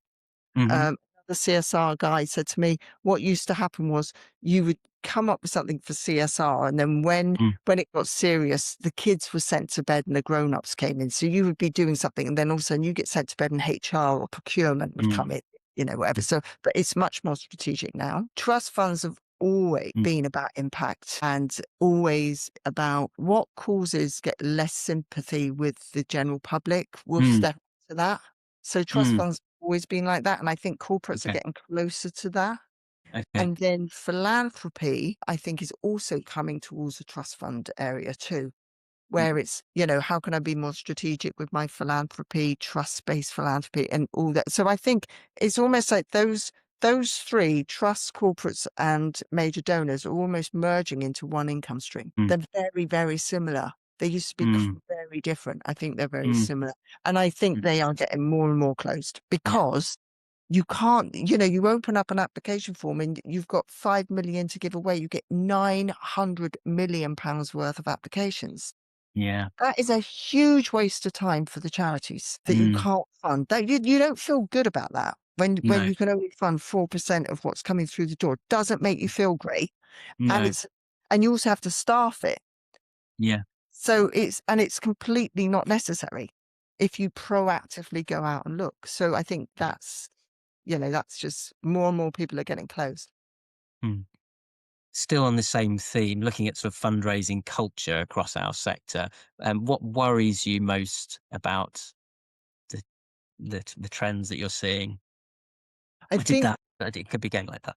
Mhm. The CSR guy said to me, what used to happen was you would come up with something for CSR, and then Mm. when it got serious, the kids were sent to bed and the grown-ups came in. So you would be doing something, and then all of a sudden you get sent to bed, and HR or procurement would Mm. come in, whatever. So, but it's much more strategic now. Trust funds have always Mm. been about impact and always about what causes get less sympathy with the general public. We'll Mm. step to that. So trust Mm. funds have always been like that. And I think corporates are Okay. getting closer to that. Okay. And then philanthropy, I think, is also coming towards the trust fund area too, Mm. where it's, how can I be more strategic with my philanthropy, trust-based philanthropy and all that. So I think it's almost like those three, trust, corporates and major donors, are almost merging into one income stream. Mm. They're very, very similar. They used to be Mm. very different. I think they're very Mm. similar. And I think Mm. they are getting more and more closed Yeah. because you can't, you open up an application form and you've got 5 million to give away. You get 900 million pounds worth of applications. Yeah. That is a huge waste of time for the charities that you Mm. can't fund. That you don't feel good about that when No. you can only fund 4% of what's coming through the door. It doesn't make you feel great, and No. you also have to staff it. Yeah. So it's completely not necessary if you proactively go out and look. So I think that's just more and more people are getting closed. Mm. Still on the same theme, looking at sort of fundraising culture across our sector, what worries you most about the the trends that you're seeing? I I did think that, but it could be going like that.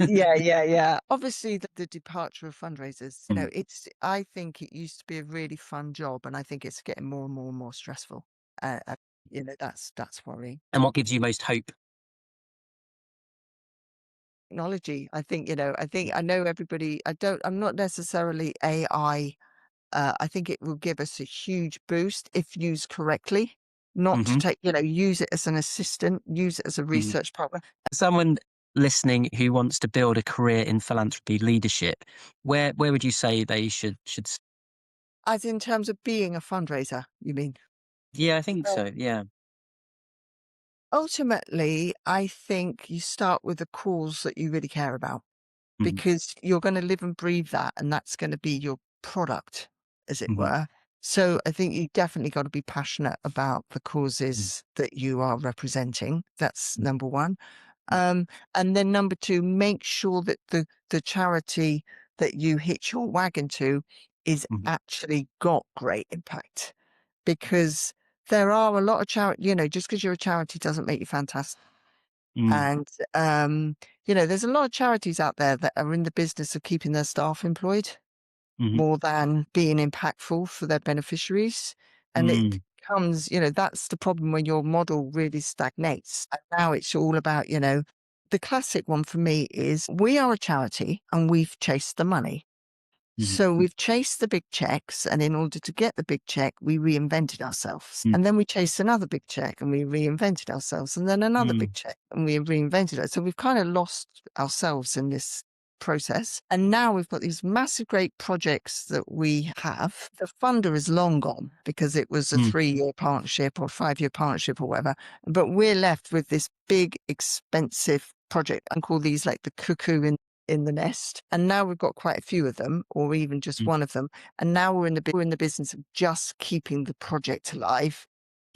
yeah. Obviously, the departure of fundraisers, Mm. I think it used to be a really fun job, and I think it's getting more and more and more stressful. That's worrying. And what gives you most hope? Technology, I know everybody. I'm not necessarily AI. I think it will give us a huge boost if used correctly. Not to Mhm. take, use it as an assistant, use it as a Mhm. research partner. Someone listening who wants to build a career in philanthropy leadership, where would you say they should As in terms of being a fundraiser, you mean? Yeah, I think Well, so, yeah. ultimately, I think you start with the cause that you really care about, Mhm. because you're going to live and breathe that, and that's going to be your product, as it Mhm. were. So I think you definitely got to be passionate about the Mm. causes that you are representing. That's Mm. number one. Mm. And then number two, make sure that the charity that you hitch your wagon to is Mhm. actually got great impact, because there are a lot of charity, just because you're a charity doesn't make you fantastic. Mm. And, there's a lot of charities out there that are in the business of keeping their staff employed Mhm. more than being impactful for their beneficiaries. And it Mm. becomes, that's the problem when your model really stagnates. And now it's all about, the classic one for me is we are a charity and we've chased the money. Mhm. So we've chased the big checks, and in order to get the big check, we reinvented ourselves. Mm. And then we chased another big check and we reinvented ourselves, and then another big Mm. check and we reinvented it. So we've kind of lost ourselves in this process. And now we've got these massive, great projects that we have. The funder is long gone because it was a Mm. 3-year partnership or 5-year partnership or whatever. But we're left with this big, expensive project. I call these like the cuckoo in the nest. And now we've got quite a few of them, or even just Mm. one of them. And now we're in the business of just keeping the project alive.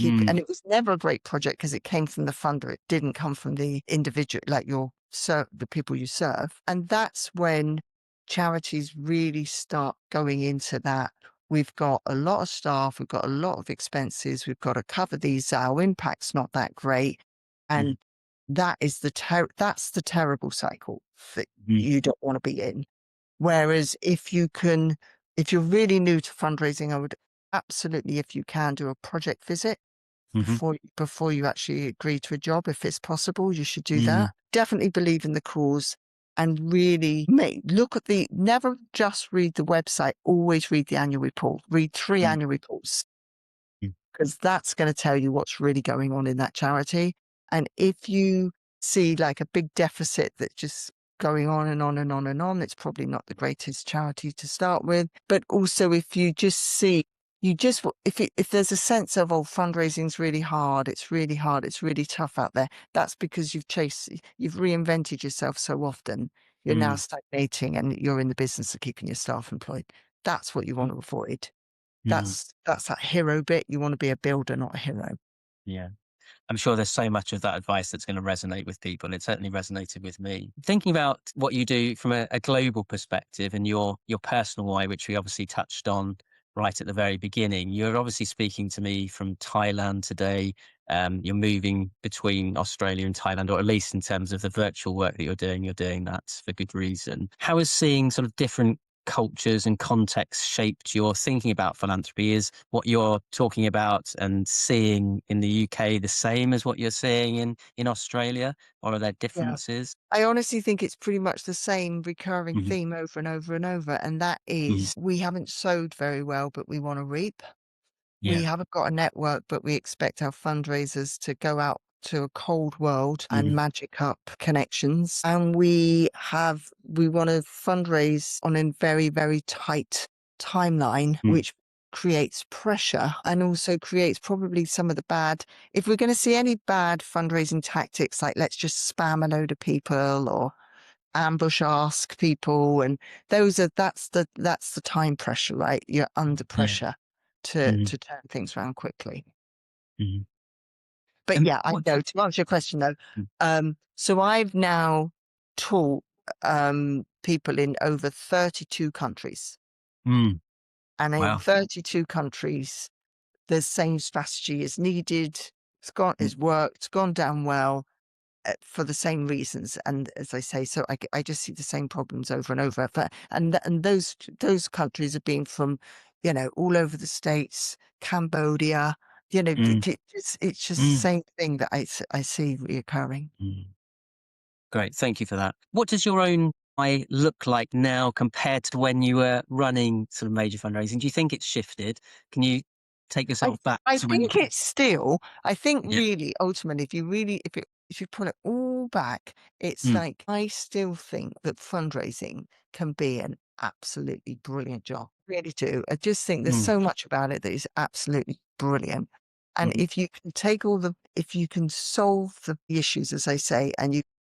Mm. And it was never a great project because it came from the funder. It didn't come from the individual, like the people you serve. And that's when charities really start going into that. We've got a lot of staff, we've got a lot of expenses, we've got to cover these. Our impact's not that great. Mhm. And that is that's the terrible cycle that Mhm. you don't want to be in. Whereas if you're really new to fundraising, I would absolutely, if you can, do a project visit Mhm. before you actually agree to a job. If it's possible, you should do Mm. that. Definitely believe in the cause, and really never just read the website, always read the annual report. Read 3 Mm. annual reports, Mm. because that's going to tell you what's really going on in that charity. And if you see like a big deficit that's just going on and on and on and on, it's probably not the greatest charity to start with. But also, if you just see, if there's a sense of, oh, fundraising's really hard, it's really hard, it's really tough out there, that's because you've reinvented yourself so often. You're now stagnating and you're in the business of keeping your staff employed. That's what you want to avoid. Mm. That's that hero bit. You want to be a builder, not a hero. Yeah. I'm sure there's so much of that advice that's going to resonate with people. It certainly resonated with me. Thinking about what you do from a global perspective and your personal why, which we obviously touched on right at the very beginning, you're obviously speaking to me from Thailand today. You're moving between Australia and Thailand, or at least in terms of the virtual work that you're doing that for good reason. How has seeing sort of different cultures and contexts shaped your thinking about philanthropy? Is what you're talking about and seeing in the UK the same as what you're seeing in Australia, or are there Yeah. differences? I honestly think it's pretty much the same recurring Mhm, theme over and over and over. And that mhm. is, we haven't sowed very well, but we want to reap. We Yeah. haven't got a network, but we expect our fundraisers to go out to a cold world and Mhm, magic up connections. And we want to fundraise on a very, very tight timeline, mm, which creates pressure and also creates probably some of the bad. If we're going to see any bad fundraising tactics, like let's just spam a load of people or ambush ask people, and that's the time pressure, right? You're under yeah. pressure to Mhm, turn things around quickly. mhm. But And yeah, I what know, to answer your question though, mm, so I've now taught people in over 32 countries, mm, and in wow. 32 countries the same strategy is needed. Mm, It's worked, gone down well, for the same reasons. And as I say, so I just see the same problems over and over. And those countries have been from, all over the States, Cambodia. mm, It's just the mm, same thing that I see reoccurring. mm. Great. Thank you for that. What does your own why look like now compared to when you were running sort of major fundraising? Do you think it's shifted? Can you take I yourself back I to when you think it's still. I think Yeah. really ultimately, if you pull it all back, it's Mm, like I still think that fundraising can be an absolutely brilliant job. Really do. I just think there's mm, so much about it that is absolutely brilliant. And mhm, if you can solve the issues, as I say,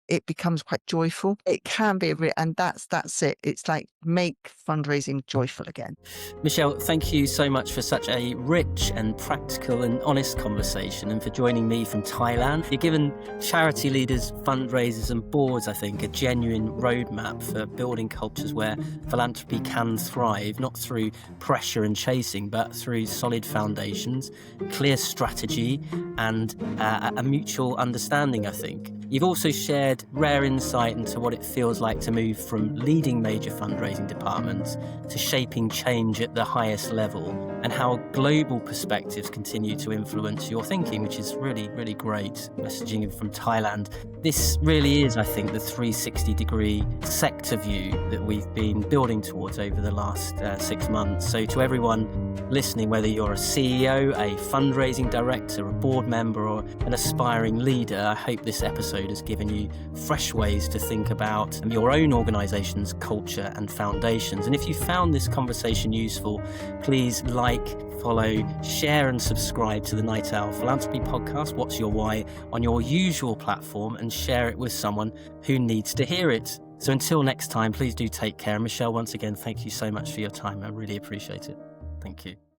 it becomes quite joyful. It can be and that's it. It's like make fundraising mm. joyful again. Michelle, thank you so much for such a rich and practical and honest conversation and for joining me from Thailand. You've given charity leaders, fundraisers, and boards, I think, a genuine roadmap for building cultures where philanthropy can thrive, not through pressure and chasing, but through solid foundations, clear strategy, and a mutual understanding, I think. You've also shared rare insight into what it feels like to move from leading major fundraising departments to shaping change at the highest level, and how global perspectives continue to influence your thinking, which is really, really great messaging from Thailand. This really is, I think, the 360-degree sector view that we've been building towards over the last 6 months. So to everyone listening, whether you're a CEO, a fundraising director, a board member, or an aspiring leader, I hope this episode has given you fresh ways to think about your own organization's culture and foundations. And if you found this conversation useful, please like, follow, share, and subscribe to the Night Owl Philanthropy podcast, What's Your Why, on your usual platform, and share it with someone who needs to hear it. So until next time, please do take care. And Michelle, once again, thank you so much for your time. I really appreciate it. Thank you.